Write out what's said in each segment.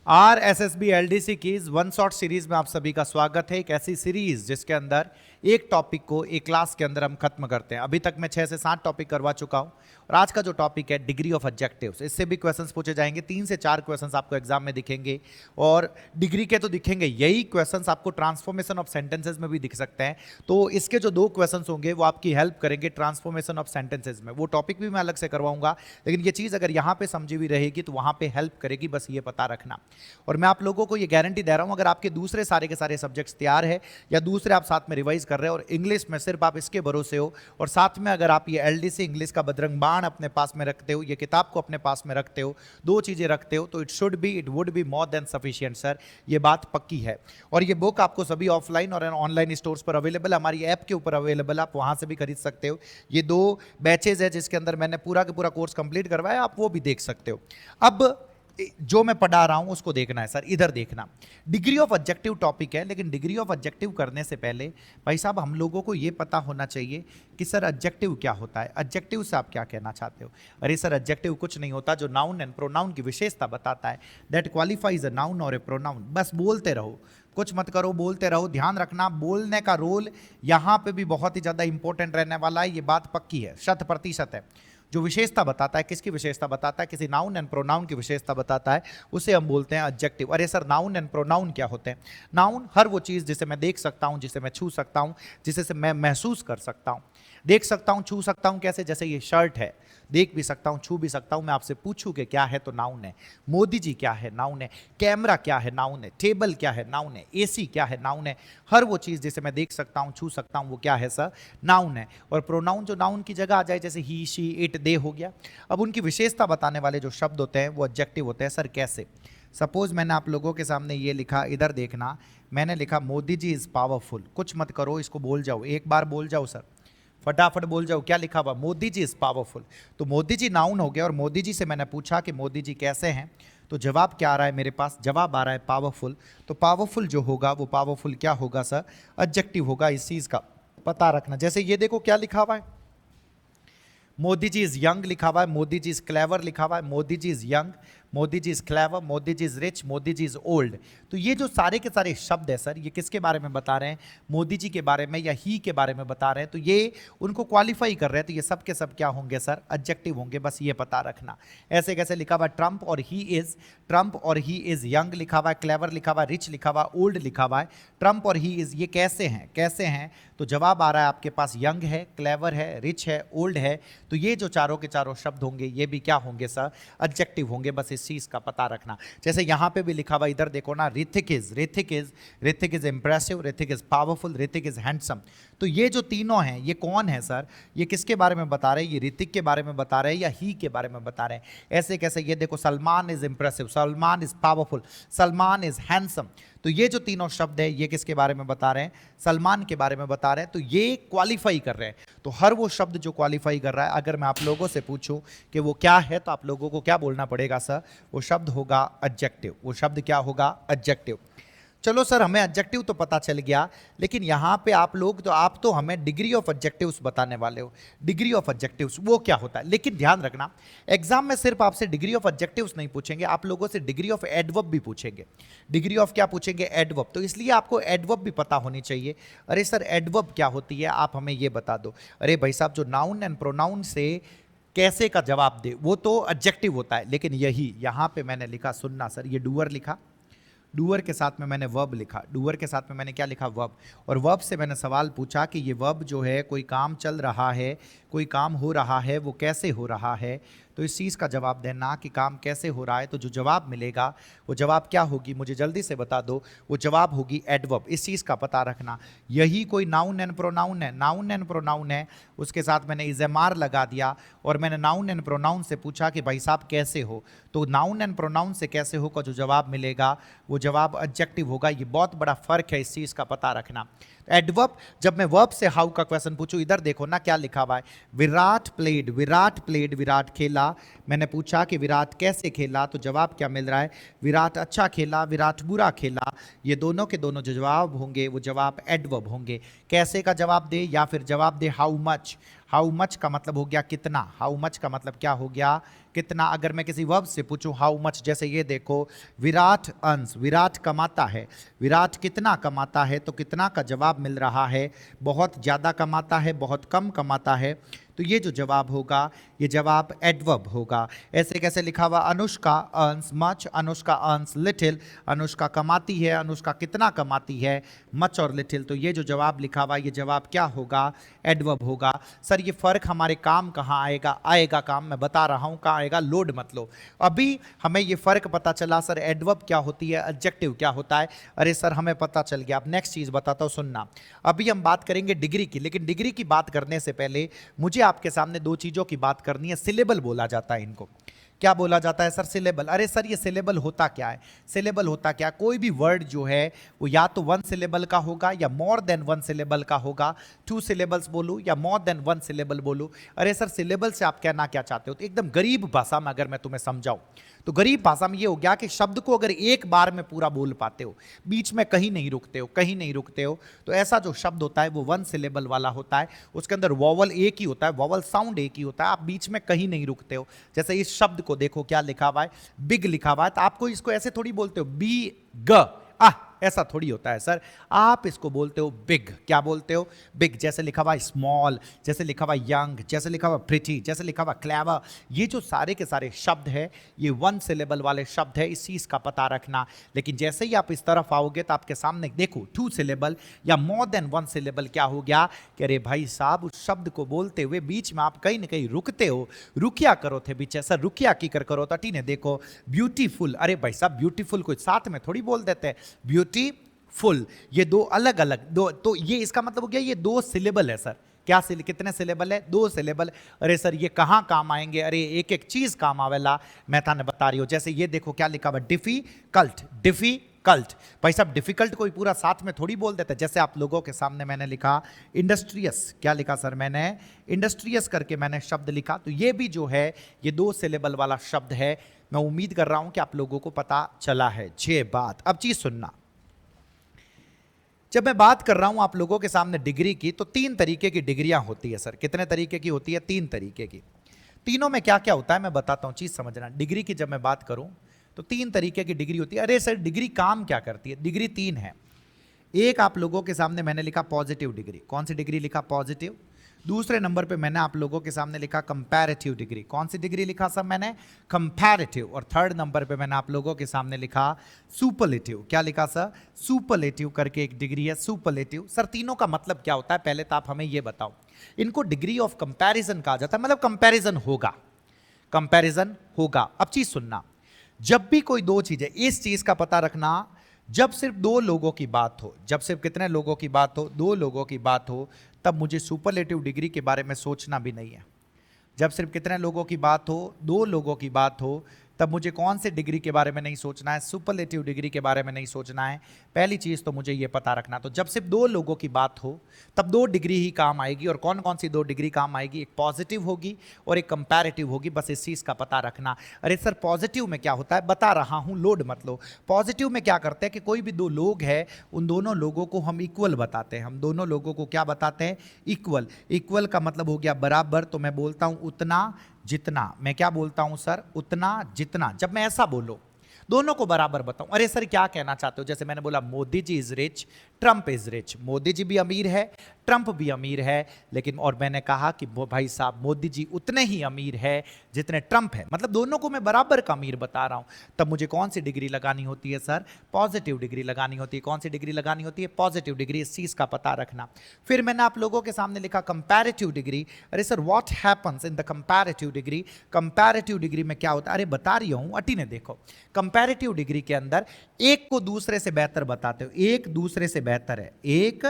RSSB LDC keys one shot series में आप सभी का स्वागत है। एक ऐसी सीरीज जिसके अंदर एक टॉपिक को एक क्लास के अंदर हम खत्म करते हैं। अभी तक मैं 6 से 7 टॉपिक करवा चुका हूं और आज का जो टॉपिक है डिग्री ऑफ ऑब्जेक्टिव्स, इससे भी क्वेश्चंस पूछे जाएंगे। 3 से 4 क्वेश्चंस आपको एग्जाम में दिखेंगे और डिग्री के तो दिखेंगे, यही क्वेश्चंस आपको ट्रांसफॉर्मेशन ऑफ सेंटेंसेज में भी दिख सकते हैं। तो इसके जो 2 क्वेश्चंस होंगे वो आपकी हेल्प करेंगे ट्रांसफॉर्मेशन ऑफ सेंटेंसेज में। वो टॉपिक भी मैं अलग से करवाऊंगा, लेकिन ये चीज़ अगर यहाँ पे समझी हुई रहेगी तो वहाँ पे हेल्प करेगी, बस ये पता रखना। और मैं आप लोगों को ये गारंटी दे रहा हूं, अगर आपके दूसरे सारे के सारे सब्जेक्ट्स तैयार है या दूसरे आप साथ में रिवाइज कर रहे हो और इंग्लिश में सिर्फ आप इसके भरोसे हो, और साथ में अगर आप ये एलडीसी इंग्लिश का बजरंग बाण अपने पास में रखते हो, ये किताब को अपने पास में रखते हो, 2 चीजें रखते हो, तो it would be more than sufficient sir. ये बात पक्की है। और ये बुक आपको सभी ऑफलाइन और ऑनलाइन स्टोर्स पर अवेलेबल, हमारी ऐप के ऊपर अवेलेबल, आप वहां से भी खरीद सकते हो। ये 2 बैचेज है जिसके अंदर मैंने पूरा का पूरा कोर्स कंप्लीट करवाया, आप वो भी देख सकते हो। अब जो मैं पढ़ा रहा हूं उसको देखना है सर, इधर देखना। डिग्री ऑफ ऑब्जेक्टिव टॉपिक है, लेकिन डिग्री ऑफ ऑब्जेक्टिव करने से पहले भाई साहब हम लोगों को यह पता होना चाहिए कि सर ऑब्जेक्टिव क्या होता है। ऑब्जेक्टिव से आप क्या कहना चाहते हो? अरे सर ऑब्जेक्टिव कुछ नहीं होता, जो नाउन एंड प्रोनाउन की विशेषता बताता है, दैट क्वालिफाइज अ नाउन और ए प्रोनाउन। बस बोलते रहो, कुछ मत करो, बोलते रहो। ध्यान रखना, बोलने का रोल यहां पे भी बहुत ही ज्यादा इंपॉर्टेंट रहने वाला है, ये बात पक्की है, 100% है। जो विशेषता बताता है, किसकी विशेषता बताता है? किसी नाउन एंड प्रोनाउन की विशेषता बताता है, उसे हम बोलते हैं एडजेक्टिव। अरे सर नाउन एंड प्रोनाउन क्या होते हैं? नाउन हर वो चीज़ जिसे मैं देख सकता हूं, जिसे मैं छू सकता हूं, जिसे मैं महसूस कर सकता हूं। देख सकता हूं, छू सकता हूं, कैसे? जैसे ये शर्ट है, देख भी सकता हूं, छू भी सकता हूं। मैं आपसे पूछूं कि क्या है तो नाउन है। मोदी जी क्या है? नाउन है। कैमरा क्या है? नाउन है। टेबल क्या है? नाउन है। एसी क्या है? नाउन है। हर वो चीज़ जिसे मैं देख सकता हूं, छू सकता हूं, वो क्या है सर? नाउन है। और प्रोनाउन जो नाउन की जगह आ जाए, जैसे ही, शी, इट, दे हो गया। अब उनकी विशेषता बताने वाले जो शब्द होते हैं वो एडजेक्टिव होते हैं। सर कैसे? सपोज मैंने आप लोगों के सामने ये लिखा, इधर देखना, मैंने लिखा मोदी जी इज पावरफुल। कुछ मत करो, इसको बोल जाओ, एक बार बोल जाओ सर, फटाफट बोल जाओ। क्या लिखा हुआ? Modi ji is powerful. तो मोदी जी नाउन हो गया और मोदी जी से मैंने पूछा कि मोदी जी कैसे हैं, तो जवाब क्या आ रहा है मेरे पास? जवाब आ रहा है पावरफुल। तो पावरफुल जो होगा वो पावरफुल क्या होगा सर? एडजेक्टिव होगा। इस चीज का पता रखना। जैसे ये देखो क्या लिखा हुआ है, मोदी जी इज यंग लिखा हुआ है, मोदी जी इज क्लेवर लिखा हुआ है, Modi ji is young, Modi ji is clever, Modi ji is rich, Modi ji is old. तो ये जो सारे के सारे शब्द है सर, ये किसके बारे में बता रहे हैं? मोदी जी के बारे में या ही के बारे में बता रहे हैं। तो ये उनको क्वालिफाई कर रहे हैं, तो ये सब के सब क्या होंगे सर? एडजेक्टिव होंगे। बस ये पता रखना। ऐसे कैसे लिखा हुआ? ट्रंप और ही इज, ट्रंप और ही इज यंग लिखा हुआ है, क्लेवर लिखा हुआ है, रिच लिखा हुआ है, ओल्ड लिखा हुआ है। ट्रंप और ही इज ये कैसे हैं? कैसे हैं? तो जवाब आ रहा है आपके पास यंग है, क्लेवर है, रिच है, ओल्ड है। तो ये जो चारों के चारों शब्द होंगे ये भी क्या होंगे सर? एडजेक्टिव होंगे। बस इस चीज का पता रखना। जैसे यहां पे भी लिखा हुआ, इधर देखो ना, Hrithik is impressive, Hrithik is powerful, Hrithik is handsome. तो ये जो तीनों हैं ये कौन है सर? ये किसके बारे में बता रहे हैं? ये ऋतिक के बारे में बता रहे हैं या ही के बारे में बता रहे हैं? ऐसे कैसे? ये देखो, Salman is impressive, Salman is powerful, Salman is handsome. तो ये जो तीनों शब्द है ये किसके बारे में बता रहे हैं? सलमान के बारे में बता रहे हैं। तो ये क्वालिफाई कर रहे हैं। तो हर वो शब्द जो क्वालिफाई कर रहा है, अगर मैं आप लोगों से पूछूं कि वो क्या है, तो आप लोगों को क्या बोलना पड़ेगा सर? वो शब्द होगा एडजेक्टिव। वो शब्द क्या होगा? एडजेक्टिव। चलो सर, हमें एडजेक्टिव तो पता चल गया, लेकिन यहाँ पे आप लोग तो आप तो हमें डिग्री ऑफ एडजेक्टिव्स बताने वाले हो। डिग्री ऑफ एडजेक्टिव्स वो क्या होता है? लेकिन ध्यान रखना, एग्जाम में सिर्फ आपसे डिग्री ऑफ एडजेक्टिव्स नहीं पूछेंगे, आप लोगों से डिग्री ऑफ एडवर्ब भी पूछेंगे। डिग्री ऑफ क्या पूछेंगे? एडवर्ब। तो इसलिए आपको एडवर्ब भी पता होनी चाहिए। अरे सर एडवर्ब क्या होती है, आप हमें ये बता दो। अरे भाई साहब, जो नाउन एंड प्रोनाउन से कैसे का जवाब दे वो तो एडजेक्टिव होता है, लेकिन यही यहाँ पे मैंने लिखा, सुनना सर, ये डूअर लिखा, डूअर के साथ में मैंने वर्ब लिखा, डूअर के साथ में मैंने क्या लिखा? वर्ब। और वर्ब से मैंने सवाल पूछा कि ये वर्ब जो है, कोई काम चल रहा है, कोई काम हो रहा है, वो कैसे हो रहा है? तो इस चीज़ का जवाब देना कि काम कैसे हो रहा है। तो जो जवाब मिलेगा वो जवाब क्या होगी, मुझे जल्दी से बता दो। वो जवाब होगी एडवर्ब। इस चीज़ का पता रखना। यही कोई नाउन एंड प्रोनाउन है, नाउन एंड प्रोनाउन है, उसके साथ मैंने इज़ेमार लगा दिया और मैंने नाउन एंड प्रोनाउन से पूछा कि भाई साहब कैसे हो। तो नाउन एंड प्रोनाउन से कैसे हो का जो जवाब मिलेगा वो जवाब एडजेक्टिव होगा। ये बहुत बड़ा फर्क है, इस चीज़ का पता रखना। एडवर्ब, जब मैं वर्ब से हाउ का क्वेश्चन पूछूं, इधर देखो ना क्या लिखा हुआ है, विराट प्लेड, विराट प्लेड, विराट खेला। मैंने पूछा कि विराट कैसे खेला, तो जवाब क्या मिल रहा है? विराट अच्छा खेला, विराट बुरा खेला। ये दोनों के दोनों जो जवाब होंगे वो जवाब एडवर्ब होंगे। कैसे का जवाब दे या फिर जवाब दे हाउ मच। हाउ मच का मतलब हो गया कितना, हाउ मच का मतलब क्या हो गया कितना। अगर मैं किसी वर्ब से पूछूं हाउ मच, जैसे ये देखो विराट अर्न्स, विराट कमाता है, विराट कितना कमाता है, तो कितना का जवाब मिल रहा है बहुत ज़्यादा कमाता है, बहुत कम कमाता है। तो ये जो जवाब होगा ये जवाब एडवर्ब होगा। ऐसे कैसे लिखा हुआ, Anushka earns much, Anushka earns little, Anushka कमाती है, अनुष्का कितना कमाती है, मच और लिटिल। तो ये जो जवाब लिखा हुआ ये जवाब क्या होगा, एडवर्ब होगा। सर ये फर्क हमारे काम कहाँ आएगा, आएगा काम मैं बता रहा हूँ कहाँ आएगा, लोड मत लो। अभी हमें ये फर्क पता चला सर एडवर्ब क्या होती है, एडजेक्टिव क्या होता है। अरे सर हमें पता चल गया। अब नेक्स्ट चीज बताता हूँ सुनना। अभी हम बात करेंगे डिग्री की, लेकिन डिग्री की बात करने से पहले मुझे आपके सामने दो चीजों की बात करनी है। सिलेबल बोला जाता है इनको, क्या बोला जाता है सर, सिलेबल। अरे सर ये सिलेबल होता क्या है, सिलेबल होता क्या, कोई भी वर्ड जो है वो या तो वन सिलेबल का होगा या मोर देन वन सिलेबल का होगा। टू सिलेबल्स बोलूं या मोर देन वन सिलेबल बोलूं। अरे सर सिलेबल से आप कहना क्या चाहते हो, तो एकदम गरीब भाषा में अगर मैं तुम्हें समझाऊं तो गरीब भाषा में ये हो गया कि शब्द को अगर एक बार में पूरा बोल पाते हो, बीच में कहीं नहीं रुकते हो, कहीं नहीं रुकते हो, तो ऐसा जो शब्द होता है वो वन सिलेबल वाला होता है। उसके अंदर वॉवल एक ही होता है, वॉवल साउंड एक ही होता है, आप बीच में कहीं नहीं रुकते हो। जैसे इस शब्द को देखो क्या लिखा हुआ है, बिग लिखा हुआ है, तो आपको इसको ऐसे थोड़ी बोलते हो बी ग आ, ऐसा थोड़ी होता है सर, आप इसको बोलते हो बिग। क्या बोलते हो, बिग। जैसे लिखा हुआ स्मॉल, जैसे लिखा हुआ यंग, जैसे लिखा हुआ प्रिटी, जैसे लिखा हुआ क्लेवर, ये जो सारे के सारे शब्द है ये वन सिलेबल वाले शब्द है, इस चीज का पता रखना। लेकिन जैसे ही आप इस तरफ आओगे तो आपके सामने देखो टू सिलेबल या मोर देन वन सिलेबल क्या हो गया कि अरे भाई साहब उस शब्द को बोलते हुए बीच में आप कहीं ना कहीं रुकते हो, रुकिया करो थे बीच, सर रुकिया की कर करो। तो ने देखो ब्यूटीफुल, अरे भाई साहब ब्यूटीफुल को साथ में थोड़ी बोल देते हैं, ब्यूटीफुल, ये दो अलग अलग दो, तो ये इसका मतलब हो गया ये दो सिलेबल है सर। क्या कितने सिलेबल है, दो सिलेबल। अरे सर ये कहाँ काम आएंगे, अरे एक एक चीज काम आवेला, मैं थाने बता रही हूँ। जैसे ये देखो क्या लिखा हुआ, डिफिकल्ट, डिफिकल्ट। भाई साहब डिफिकल्ट कोई पूरा साथ में थोड़ी बोल देते। जैसे आप लोगों के सामने मैंने लिखा इंडस्ट्रियस, क्या लिखा सर मैंने, इंडस्ट्रियस करके मैंने शब्द लिखा, तो ये भी जो है ये दो सिलेबल वाला शब्द है। मैं उम्मीद कर रहा हूं कि आप लोगों को पता चला है ये बात। अब चीज सुनना, जब मैं बात कर रहा हूं आप लोगों के सामने डिग्री की, तो तीन तरीके की डिग्रियां होती है सर। कितने तरीके की होती है, तीन तरीके की। तीनों में क्या क्या होता है मैं बताता हूं, चीज समझना। डिग्री की जब मैं बात करूं तो तीन तरीके की डिग्री होती है। अरे सर डिग्री काम क्या करती है, डिग्री तीन है। एक आप लोगों के सामने मैंने लिखा पॉजिटिव डिग्री, कौन सी डिग्री लिखा, पॉजिटिव। दूसरे नंबर पे मैंने आप लोगों के सामने लिखा कंपैरेटिव डिग्री, कौन सी डिग्री लिखा सब मैंने, कंपैरेटिव। और थर्ड नंबर पे मैंने आप लोगों के सामने लिखा सुपरलेटिव, क्या लिखा सर, सुपरलेटिव करके एक डिग्री है, सुपरलेटिव। सर तीनों का मतलब क्या होता है पहले तो आप हमें ये बताओ। इनको डिग्री ऑफ कंपैरिजन कहा जाता है, मतलब कंपैरिजन होगा, कंपैरिजन होगा। अब चीज सुनना, जब भी कोई दो चीजें, इस चीज का पता रखना, जब सिर्फ दो लोगों की बात हो, जब सिर्फ कितने लोगों की बात हो, दो लोगों की बात हो, तब मुझे सुपरलेटिव डिग्री के बारे में सोचना भी नहीं है। जब सिर्फ कितने लोगों की बात हो, दो लोगों की बात हो, तब मुझे कौन से डिग्री के बारे में नहीं सोचना है, सुपरलेटिव डिग्री के बारे में नहीं सोचना है। पहली चीज तो मुझे यह पता रखना, तो जब सिर्फ दो लोगों की बात हो तब दो डिग्री ही काम आएगी। और कौन कौन सी दो डिग्री काम आएगी, एक पॉजिटिव होगी और एक कंपैरेटिव होगी, बस इस चीज का पता रखना। अरे सर पॉजिटिव में क्या होता है, बता रहा हूं, लोड मत लो। पॉजिटिव में क्या करते हैं कि कोई भी दो लोग हैं, उन दोनों लोगों को हम इक्वल बताते हैं। हम दोनों लोगों को क्या बताते हैं, इक्वल। इक्वल का मतलब हो गया बराबर, तो मैं बोलता हूं उतना जितना। मैं क्या बोलता हूं सर, उतना जितना। जब मैं ऐसा बोलूं दोनों को बराबर बताऊं, अरे सर क्या कहना चाहते हो, जैसे मैंने बोला Modi ji is rich, Trump is rich. Modi ji भी अमीर है, ट्रंप भी अमीर है, लेकिन और मैंने कहा कि भाई साहब मोदी जी उतने ही अमीर है जितने ट्रंप है, मतलब दोनों को मैं बराबर का अमीर बता रहा हूं। तब मुझे कौन सी डिग्री लगानी होती है सर, पॉजिटिव डिग्री लगानी होती है। कौन सी डिग्री लगानी होती है, पॉजिटिव डिग्री। इस चीज का पता रखना। फिर मैंने आप लोगों के सामने लिखा कंपैरेटिव डिग्री। अरे sir what happens in the comparative degree, comparative degree में क्या होता है, अरे बता रही हूं, अटी ने देखो। कंपैरेटिव डिग्री के अंदर एक को दूसरे से बेहतर बताते हो, एक दूसरे से बेहतर है, एक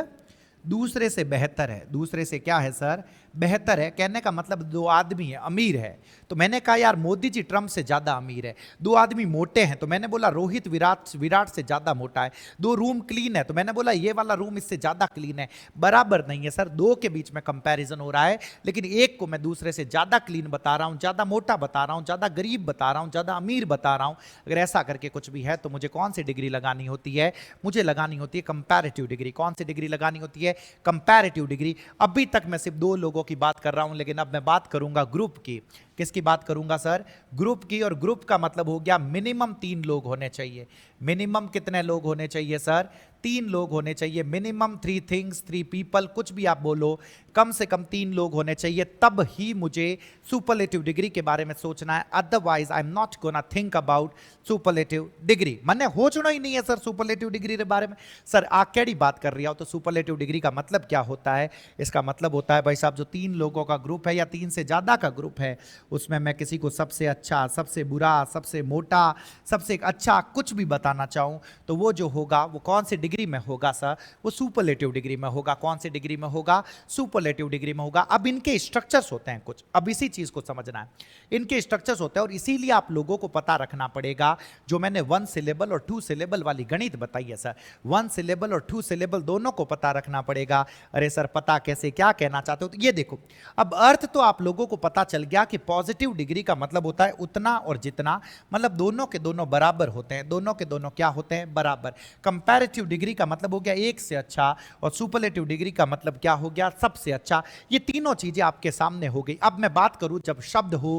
दूसरे से बेहतर है। दूसरे से क्या है सर, बेहतर है। कहने का मतलब दो आदमी है, अमीर है, तो मैंने कहा यार मोदी जी ट्रंप से ज्यादा अमीर है। दो आदमी मोटे हैं, तो मैंने बोला रोहित विराट से ज्यादा मोटा है। दो रूम क्लीन है, तो मैंने बोला ये वाला रूम इससे ज्यादा क्लीन है। बराबर नहीं है सर, दो के बीच में कंपैरिजन हो रहा है, लेकिन एक को मैं दूसरे से ज्यादा क्लीन बता रहा हूं, ज्यादा मोटा बता रहा हूं, ज्यादा गरीब बता रहा हूं, ज्यादा अमीर बता रहा हूं। अगर ऐसा करके कुछ भी है तो मुझे कौन सी डिग्री लगानी होती है, मुझे लगानी होती है कंपैरेटिव डिग्री। कौन सी डिग्री लगानी होती है, कंपैरेटिव डिग्री। अभी तक मैं सिर्फ दो लोगों लोगों की बात कर रहा हूं, लेकिन अब मैं बात करूंगा ग्रुप की। किसकी बात करूंगा सर? ग्रुप की। और ग्रुप का मतलब हो गया मिनिमम 3 लोग होने चाहिए। मिनिमम कितने लोग होने चाहिए सर? 3 लोग होने चाहिए। मिनिमम 3 थिंग्स, 3 पीपल, कुछ भी आप बोलो, कम से कम 3 लोग होने चाहिए, तब ही मुझे सुपरलेटिव डिग्री के बारे में सोचना है। Otherwise I am not gonna think about superlative degree. मैंने होचना ही नहीं है सर सुपरलेटिव डिग्री के बारे में। सर आकेड़ी बात कर रही हो तो सुपरलेटिव डिग्री का मतलब क्या होता है? इसका मतलब होता है भाई साहब, जो 3 लोगों का ग्रुप है या 3 से ज्यादा का ग्रुप है, उसमें मैं किसी को सबसे अच्छा, सबसे बुरा, सबसे मोटा, सबसे अच्छा कुछ भी बताना चाहूं, तो वो जो होगा वो कौन सी डिग्री में होगा सर? वो सुपरलेटिव डिग्री में होगा। कौन सी डिग्री में होगा? सुपरलेटिव डिग्री में होगा। अब इनके स्ट्रक्चर्स होते हैं कुछ, अब इसी चीज को समझना है। इनके स्ट्रक्चर्स होते हैं और इसीलिए आप लोगों को पता रखना पड़ेगा। जो मैंने 1 सिलेबल और 2 सिलेबल वाली गणित बताई है सर, 1 सिलेबल और 2 सिलेबल दोनों को पता रखना पड़ेगा। अरे सर पता कैसे, क्या कहना चाहते हो? तो ये देखो, अब अर्थ तो आप लोगों को पता चल गया कि पॉजिटिव डिग्री का मतलब होता है उतना और जितना, मतलब दोनों के दोनों बराबर होते हैं। दोनों के दोनों क्या होते हैं? बराबर। कंपैरेटिव डिग्री का मतलब हो गया एक से अच्छा, और सुपरलेटिव डिग्री का मतलब क्या हो गया? सबसे अच्छा। ये तीनों चीजें आपके सामने हो गई। अब मैं बात करूं जब शब्द हो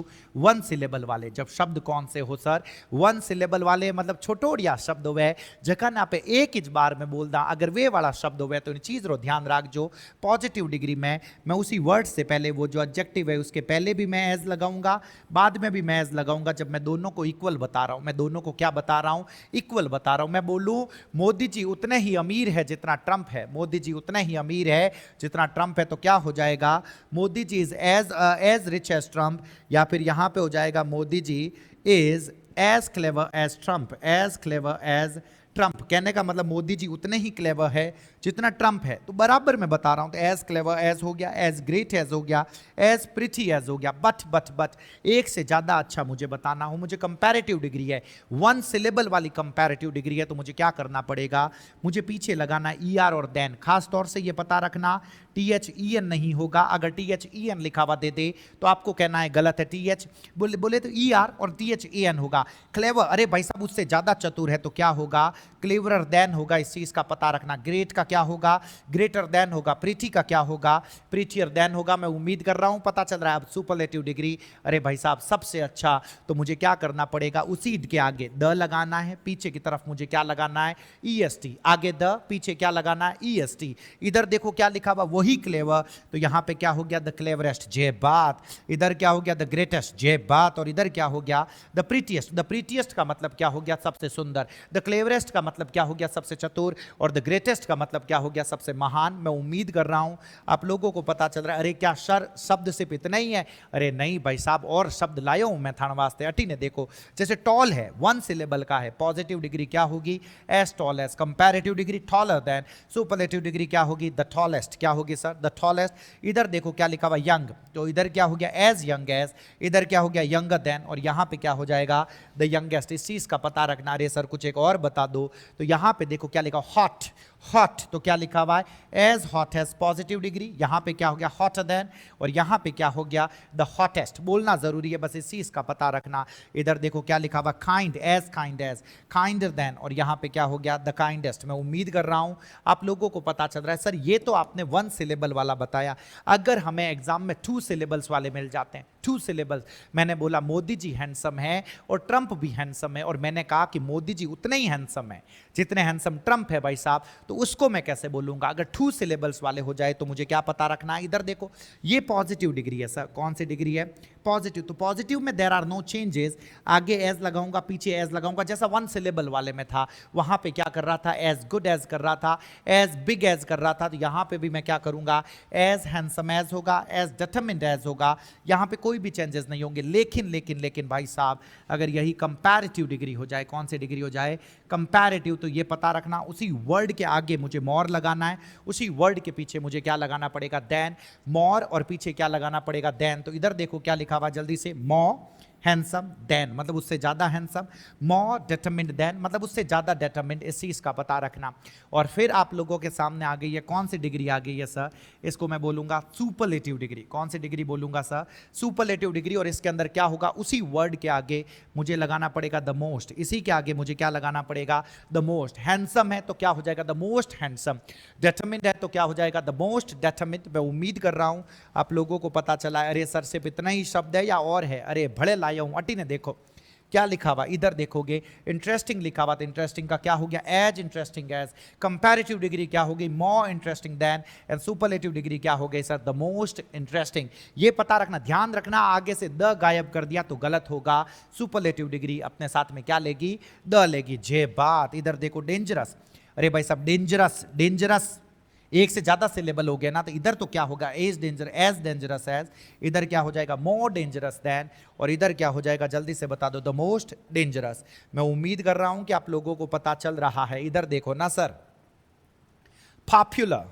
1 सिलेबल वाले, जब शब्द कौन से हो सर? 1 सिलेबल वाले, मतलब छोटोड़िया शब्द हुए जगह ना पे एक ही बार में बोलदा, अगर वे वाला शब्द हुए तो इन चीज रो ध्यान रख। जो पॉजिटिव डिग्री में मैं उसी वर्ड से पहले वो जो एडजेक्टिव है उसके पहले भी मैं एज लगाऊंगा, बाद में भी मैं एज लगाऊंगा, जब मैं दोनों को इक्वल बता रहा हूं। मैं दोनों को क्या बता रहा हूं? इक्वल बता रहा हूं। मैं बोलूं मोदी जी उतने ही अमीर है जितना ट्रंप है, मोदी जी उतने ही अमीर है जितना ट्रंप है, तो क्या हो जाएगा? Modi ji is as rich as Trump, या फिर यहां पे हो जाएगा Modi ji is as clever as Trump, as clever as Trump. कहने का मतलब मोदी जी उतने ही क्लेवर है जितना ट्रंप है, तो बराबर मैं बता रहा हूं। तो एज क्लेवर एज हो गया, एज ग्रेट एज हो गया, एज प्रिटी एज हो गया। बट एक से ज्यादा अच्छा मुझे बताना हो, मुझे कंपैरेटिव डिग्री है, 1 सिलेबल वाली कंपैरेटिव डिग्री है, तो मुझे क्या करना पड़ेगा? मुझे पीछे लगाना ER और देन। खास तौर से ये पता रखना THEN नहीं होगा। अगर THEN लिखा हुआ दे दे तो आपको कहना है गलत है। TH बोले तो ER और THAN होगा। क्लेवर, अरे भाई साहब उससे ज्यादा चतुर है, तो क्या होगा? क्लेवरर देन होगा। इस चीज का पता रखना। ग्रेट का क्या होगा? ग्रेटर देन होगा। प्रीटी का क्या होगा? प्रीटियर देन होगा। मैं उम्मीद कर रहा हूं पता चल रहा है। अब सुपरलेटिव डिग्री, अरे भाई साहब सबसे अच्छा, तो मुझे क्या करना पड़ेगा? उसी के आगे द लगाना है, पीछे की तरफ मुझे क्या लगाना है? EST। आगे द, पीछे क्या लगाना है? EST। इधर देखो क्या लिखा हुआ? वही क्लेवर, तो यहां पे क्या हो गया? द क्लेवरेस्ट, जय बात। इधर क्या हो गया? द ग्रेटेस्ट, जय बात। और इधर क्या हो गया? द प्रीटिएस्ट। द प्रीटिएस्ट का मतलब क्या हो गया? सबसे सुंदर। द क्लेवरेस्ट का मतलब क्या हो गया? सबसे चतुर। और द ग्रेटेस्ट का मतलब क्या हो गया? सबसे महान। मैं उम्मीद कर रहा हूं आप लोगों को पता चल रहा है। अरे क्या सर शब्द सिर्फ इतना ही है? अरे नहीं भाई साहब, और शब्द लाया हूं मैं थान वास्ते। अटी ने देखो, जैसे टॉल है, 1 सिलेबल का है, पॉजिटिव डिग्री क्या होगी? As tall as. Comparative degree taller than. Superlative degree क्या होगी? The tallest. क्या होगी सर? The tallest. इधर देखो क्या लिखा हुआ? यंग, तो इधर क्या हो गया? As young as. इधर क्या हो गया? Younger than. और यहां पे क्या हो जाएगा? The youngest. इस चीज का पता रखना। अरे सर कुछ एक और बता दो, तो यहां पे देखो क्या लिखा? हॉट। हॉट, तो क्या लिखा हुआ है? As hot as positive degree. यहां पे क्या हो गया? Hotter than. और यहां पे क्या हो गया? The hottest. बोलना जरूरी है, बस इस चीज का पता रखना। इधर देखो क्या लिखा हुआ? Kind as kinder than. और यहां पे क्या हो गया? The kindest. मैं उम्मीद कर रहा हूं आप लोगों को पता चल रहा है। सर ये तो आपने 1 सिलेबल वाला बताया, अगर हमें एग्जाम में 2 सिलेबल्स वाले मिल जाते हैं, 2 सिलेबल्स, मैंने बोला मोदी जी हैंडसम है और ट्रंप भी हैंडसम है, और मैंने कहा कि मोदी जी उतने ही हैंडसम है जितने हैंडसम ट्रंप है भाई साहब, तो उसको मैं कैसे बोलूंगा? अगर 2 सिलेबल्स वाले हो जाए तो मुझे क्या पता रखना है? इधर देखो ये पॉजिटिव डिग्री है सर। कौन सी डिग्री है? पॉजिटिव। तो पॉजिटिव में देयर आर नो चेंजेस। आगे एज लगाऊंगा, पीछे एज लगाऊंगा, जैसा 1 सिलेबल वाले में था। वहां पे क्या कर रहा था? एज गुड एज कर रहा था, एज बिग एज कर रहा था। तो यहां पे भी मैं क्या करूंगा? एज हैंडसम एज होगा, एज डिटरमिन्ड एज होगा। यहां पे कोई भी चेंजेस नहीं होंगे। लेकिन लेकिन लेकिन भाई साहब, अगर यही कंपैरेटिव डिग्री हो जाए, कौन सी डिग्री हो जाए? कंपैरेटिव, तो ये पता रखना उसी वर्ड के आगे मुझे मोर लगाना है, उसी वर्ड के पीछे मुझे क्या लगाना पड़ेगा? देन। मोर, और पीछे क्या लगाना पड़ेगा? देन। तो इधर देखो क्या लिखा हुआ जल्दी से? मोर हैंडसम देन मतलब उससे ज़्यादा हैंडसम, मोर डिटरमिन्ड देन मतलब उससे ज़्यादा डिटरमिन्ड, इस चीज़ का पता रखना। और फिर आप लोगों के सामने आ गई है कौन सी डिग्री आ गई है सर, इसको मैं बोलूँगा सुपरलेटिव डिग्री। कौन सी डिग्री बोलूँगा सर, सुपरलेटिव डिग्री। और इसके अंदर क्या होगा, उसी वर्ड के आगे मुझे लगाना पड़ेगा द मोस्ट, इसी के आगे मुझे क्या लगाना पड़ेगा, द मोस्ट। हैंडसम है तो क्या हो जाएगा, द मोस्ट हैंडसम। डिटरमिन्ड है तो क्या हो जाएगा, द मोस्ट डिटरमिन्ड। मैं उम्मीद कर रहा हूँ आप लोगों को पता चला है। अरे सर सिर्फ इतना ही शब्द है या और है, अरे बड़े लाया हूं अटी ने, देखो क्या लिखा हुआ, इधर देखोगे इंटरेस्टिंग लिखा हुआ, तो इंटरेस्टिंग का क्या हो गया, as interesting as. Comparative degree क्या हो गई, more interesting than. And superlative degree क्या हो गई सर, द मोस्ट इंटरेस्टिंग। ये पता रखना, ध्यान रखना, आगे से द गायब कर दिया तो गलत होगा। सुपरलेटिव डिग्री अपने साथ में क्या लेगी, द लेगी। जे बात, इधर देखो डेंजरस, अरे भाई साहब डेंजरस, डेंजरस एक से ज्यादा सिलेबल हो गया ना, तो इधर तो क्या होगा, एज डेंजरस एज, इधर क्या हो जाएगा, मोर डेंजरस देन, और इधर क्या हो जाएगा, जल्दी से बता दो, द मोस्ट डेंजरस। मैं उम्मीद कर रहा हूं कि आप लोगों को पता चल रहा है। इधर देखो ना सर, पॉपुलर,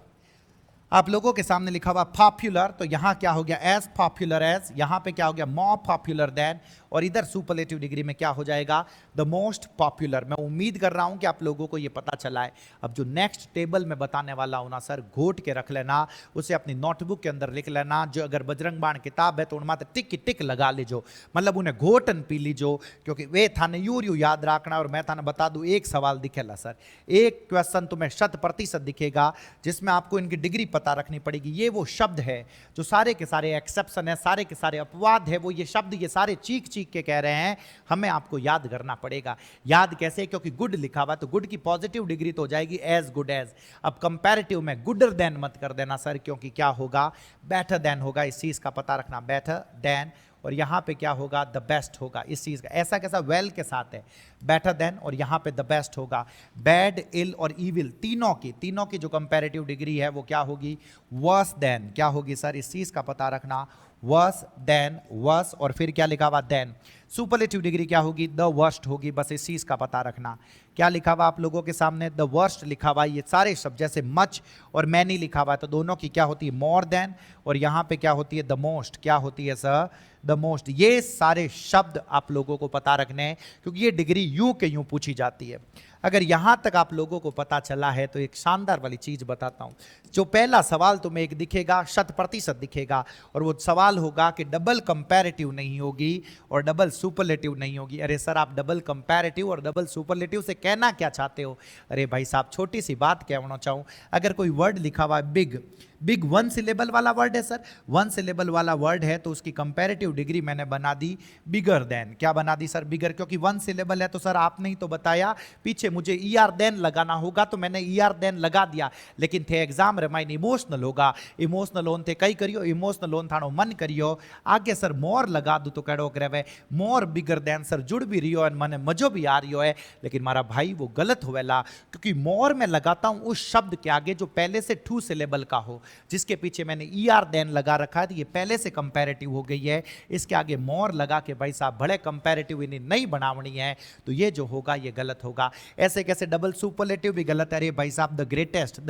आप लोगों के सामने लिखा हुआ पॉपुलर, तो यहां क्या हो गया, एज पॉपुलर एज, यहां पे क्या हो गया, मोर पॉपुलर देन, और इधर सुपरलेटिव डिग्री में क्या हो जाएगा, द मोस्ट पॉपुलर। मैं उम्मीद कर रहा हूं कि आप लोगों को ये पता चला है। अब जो नेक्स्ट टेबल में बताने वाला हूं ना सर, घोट के रख लेना, उसे अपनी नोटबुक के अंदर लिख लेना। जो अगर बजरंग बाण किताब है तो उनमें टिक की टिक लगा लीजो, मतलब उन्हें घोटन पी लीजो, क्योंकि वे थाने यूं याद रखना। और मैं थाने बता दूं, एक सवाल दिखेला सर, एक क्वेश्चन तुम्हें 100% दिखेगा, जिसमें आपको इनकी डिग्री पता रखनी पड़ेगी। ये वो शब्द है जो सारे के सारे एक्सेप्शन है, सारे के सारे अपवाद है, वो ये शब्द ये सारे चीख चीख के कह रहे हैं, हमें आपको याद करना पड़ेगा। याद कैसे, क्योंकि गुड लिखा हुआ तो गुड की पॉजिटिव डिग्री तो हो जाएगी एज गुड एज। अब कंपैरेटिव में गुडर देन मत कर देना सर, क्योंकि क्या होगा, बेटर देन होगा, इस चीज का पता रखना, बेटर देन। और यहां पे क्या होगा, द बेस्ट होगा, इस चीज का। ऐसा कैसा, वेल के साथ है, बेटर देन, और यहां पे द बेस्ट होगा। बैड, इल और इविल, तीनों की जो कंपैरेटिव डिग्री है वो क्या होगी, वर्स देन। क्या होगी सर, इस चीज का पता रखना, वर्स देन, वर्स, और फिर क्या लिखा हुआ, देन। सुपरलेटिव डिग्री क्या होगी, द वर्स्ट होगी, बस इस चीज का पता रखना। क्या लिखा हुआ आप लोगों के सामने, द वर्स्ट लिखा हुआ। ये सारे शब्द जैसे मच और मैनी लिखा हुआ है, तो दोनों की क्या होती है, मोर देन, और यहां पे क्या होती है, द मोस्ट। क्या होती है सर, द मोस्ट। ये सारे शब्द आप लोगों को पता रखने हैं, क्योंकि ये डिग्री यूं के यूं पूछी जाती है। अगर यहां तक आप लोगों को पता चला है तो एक शानदार वाली चीज बताता हूं। जो पहला सवाल तुम्हें एक दिखेगा, 100% दिखेगा, और वो सवाल होगा कि डबल कंपैरेटिव नहीं होगी और डबल सुपरलेटिव नहीं होगी। अरे सर आप डबल कंपैरेटिव और डबल सुपरलेटिव से कहना क्या चाहते हो? अरे भाई साहब छोटी सी बात कहना चाहूं, अगर कोई वर्ड लिखा हुआ है बिग, बिग 1 सिलेबल वाला वर्ड है सर, 1 सिलेबल वाला वर्ड है, तो उसकी कंपैरेटिव डिग्री मैंने बना दी बिगर देन। क्या बना दी सर, बिगर, क्योंकि 1 सिलेबल है। तो सर आपने ही तो बताया पीछे मुझे ईआर देन लगाना होगा, तो मैंने ईआर देन लगा दिया, लेकिन थे एग्जाम रे माइन इमोशनल होगा, इमोशनल होन थे कई करियो, इमोशनल होन थानो मन करियो। आगे सर मोर लगा दू तो कड़ो करे मोर बिगर देन, सर जुड़ भी रही हो और मने मजो भी आ रही हो है, लेकिन मारा भाई वो गलत होवेला, क्योंकि मोर में लगाता हूं उस शब्द के आगे जो पहले से 2 सिलेबल का हो, जिसके पीछे मैंने ईआर देन लगा रखा है, तो ये पहले से कंपैरेटिव हो गई है। इसके आगे मोर लगा के भाई साहब बड़े कंपैरेटिव इन्हें नहीं बनावनी है, तो ये जो होगा ये गलत होगा। ऐसे कैसे डबल सुपरलेटिव भी गलत है। अरे भाई साहब द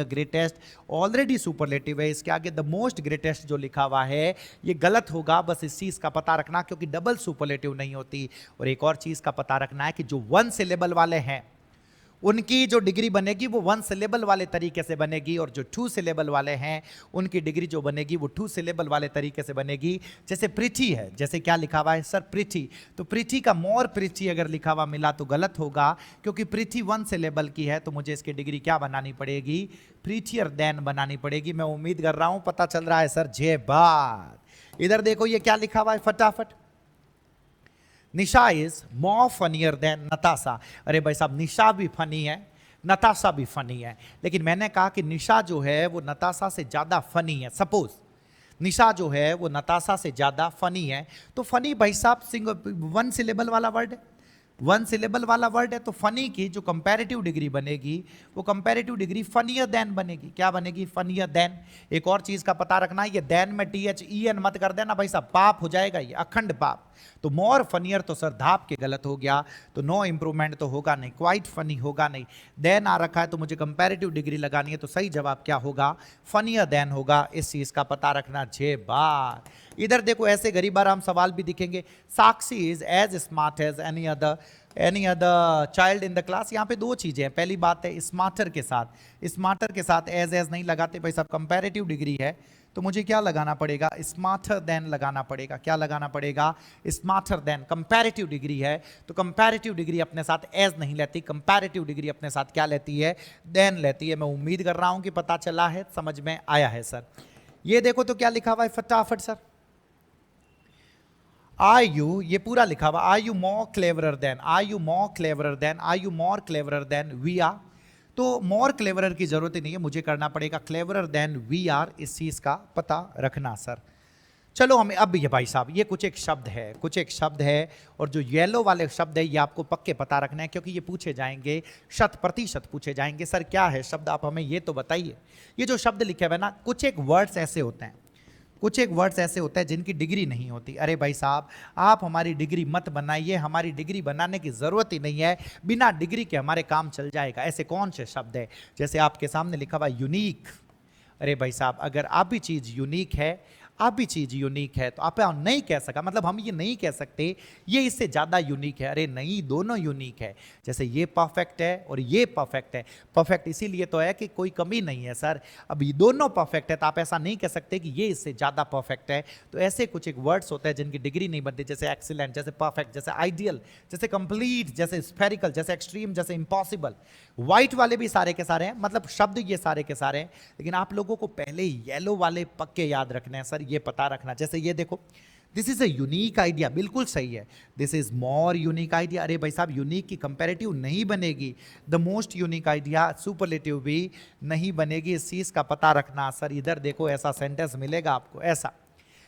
ग्रेटेस्ट ऑलरेडी सुपरलेटिव है, इसके आगे द मोस्ट ग्रेटेस्ट जो लिखा हुआ है ये गलत होगा, बस इस चीज का पता रखना, क्योंकि डबल सुपरलेटिव नहीं होती। और एक और चीज का पता रखना है कि जो 1 सिलेबल वाले हैं उनकी जो डिग्री बनेगी वो 1 सिलेबल वाले तरीके से बनेगी, और जो 2 सिलेबल वाले हैं उनकी डिग्री जो बनेगी वो 2 सिलेबल वाले तरीके से बनेगी। जैसे पृथ्वी है, जैसे क्या लिखा हुआ है सर, पृथ्वी, तो पृथ्वी का मोर पृथ्वी अगर लिखा हुआ मिला तो गलत होगा, क्योंकि पृथ्वी 1 सिलेबल की है, तो मुझे इसकी डिग्री क्या बनानी पड़ेगी, पृथ्वियर देन बनानी पड़ेगी। मैं उम्मीद कर रहा हूं पता चल रहा है सर, जय बात। इधर देखो ये क्या लिखा हुआ है फटाफट, Nisha is more funnier than Natasha. अरे भाई साहब निशा भी फनी है, नताशा भी फनी है, लेकिन मैंने कहा कि निशा जो है वो नताशा से ज्यादा फनी है। सपोज निशा जो है वो नताशा से ज्यादा फनी है, तो फनी भाई साहब 1 सिलेबल वाला वर्ड है, 1 सिलेबल वाला वर्ड है, तो फनी की जो कंपैरेटिव डिग्री बनेगी वो कंपैरेटिव डिग्री फनियर देन बनेगी। क्या बनेगी, फनियर देन। एक और चीज का पता रखना, ये देन में THEN मत कर देना भाई साहब, पाप हो जाएगा, ये अखंड पाप। तो मोर फनियर तो सर धाप के गलत हो गया, तो नो इंप्रूवमेंट तो होगा नहीं, क्वाइट फनी होगा नहीं, देन आ रखा है तो मुझे कंपैरेटिव डिग्री लगानी है, तो सही जवाब क्या होगा, फनियर देन होगा। इस चीज का पता रखना 6 बार। इधर देखो ऐसे गरीब आराम सवाल भी दिखेंगे, Sakshi is as smart as any other child in the class. यहाँ पे दो चीजें हैं, पहली बात है स्मार्टर के साथ एज नहीं लगाते भाई साहब, कंपैरेटिव डिग्री है तो मुझे क्या लगाना पड़ेगा, स्मार्टर देन लगाना पड़ेगा। क्या लगाना पड़ेगा, स्मार्टर देन। कंपैरेटिव डिग्री है तो कंपैरेटिव डिग्री अपने साथ एज नहीं लेती, कंपैरेटिव डिग्री अपने साथ क्या लेती है, देन लेती है। मैं उम्मीद कर रहा हूं कि पता चला है, समझ में आया है सर। ये देखो तो क्या लिखा हुआ है फटाफट सर, आर यू, ये पूरा लिखा हुआ, are you more cleverer than, are you more cleverer than, are you more cleverer than we are. तो मोर क्लेवरर की जरूरत ही नहीं है, मुझे करना पड़ेगा क्लेवरर देन वी आर। इस चीज का पता रखना सर। चलो हमें अब ये भाई साहब, ये कुछ एक शब्द है और जो येलो वाले शब्द है ये आपको पक्के पता रखना है, क्योंकि ये पूछे जाएंगे, 100% पूछे जाएंगे। सर क्या है शब्द, आप हमें ये तो बताइए। ये जो शब्द लिखे हुए ना, कुछ एक वर्ड्स ऐसे होते हैं जिनकी डिग्री नहीं होती। अरे भाई साहब, आप हमारी डिग्री मत बनाइए, हमारी डिग्री बनाने की जरूरत ही नहीं है, बिना डिग्री के हमारे काम चल जाएगा। ऐसे कौन से शब्द है, जैसे आपके सामने लिखा हुआ यूनिक। अरे भाई साहब, अगर आप भी चीज यूनिक है, तो आप नहीं कह सका, मतलब हम ये नहीं कह सकते ये इससे ज्यादा यूनिक है। अरे नहीं, दोनों यूनिक है। जैसे ये परफेक्ट है और ये परफेक्ट है। परफेक्ट इसीलिए तो है कि कोई कमी नहीं है सर। अब ये दोनों परफेक्ट है तो आप ऐसा नहीं कह सकते कि ये इससे ज्यादा परफेक्ट है। तो ऐसे कुछ एक वर्ड्स होते हैं जिनकी डिग्री नहीं बनती, जैसे एक्सीलेंट, जैसे परफेक्ट, जैसे आइडियल, जैसे कंप्लीट, जैसे स्फेरिकल, जैसे एक्सट्रीम, जैसे इम्पॉसिबल। व्हाइट वाले भी सारे के सारे हैं, मतलब शब्द ये सारे के सारे हैं, लेकिन आप लोगों को पहले येलो वाले पक्के याद रखने हैं सर, ये पता रखना। जैसे ये देखो, this is a unique idea, बिल्कुल सही है। This is more unique idea. अरे भाई साहब, यूनिक की कंपैरेटिव नहीं बनेगी, the most unique idea superlative भी नहीं बनेगी। इस चीज का पता रखना सर। इधर देखो ऐसा सेंटेंस मिलेगा आपको, ऐसा।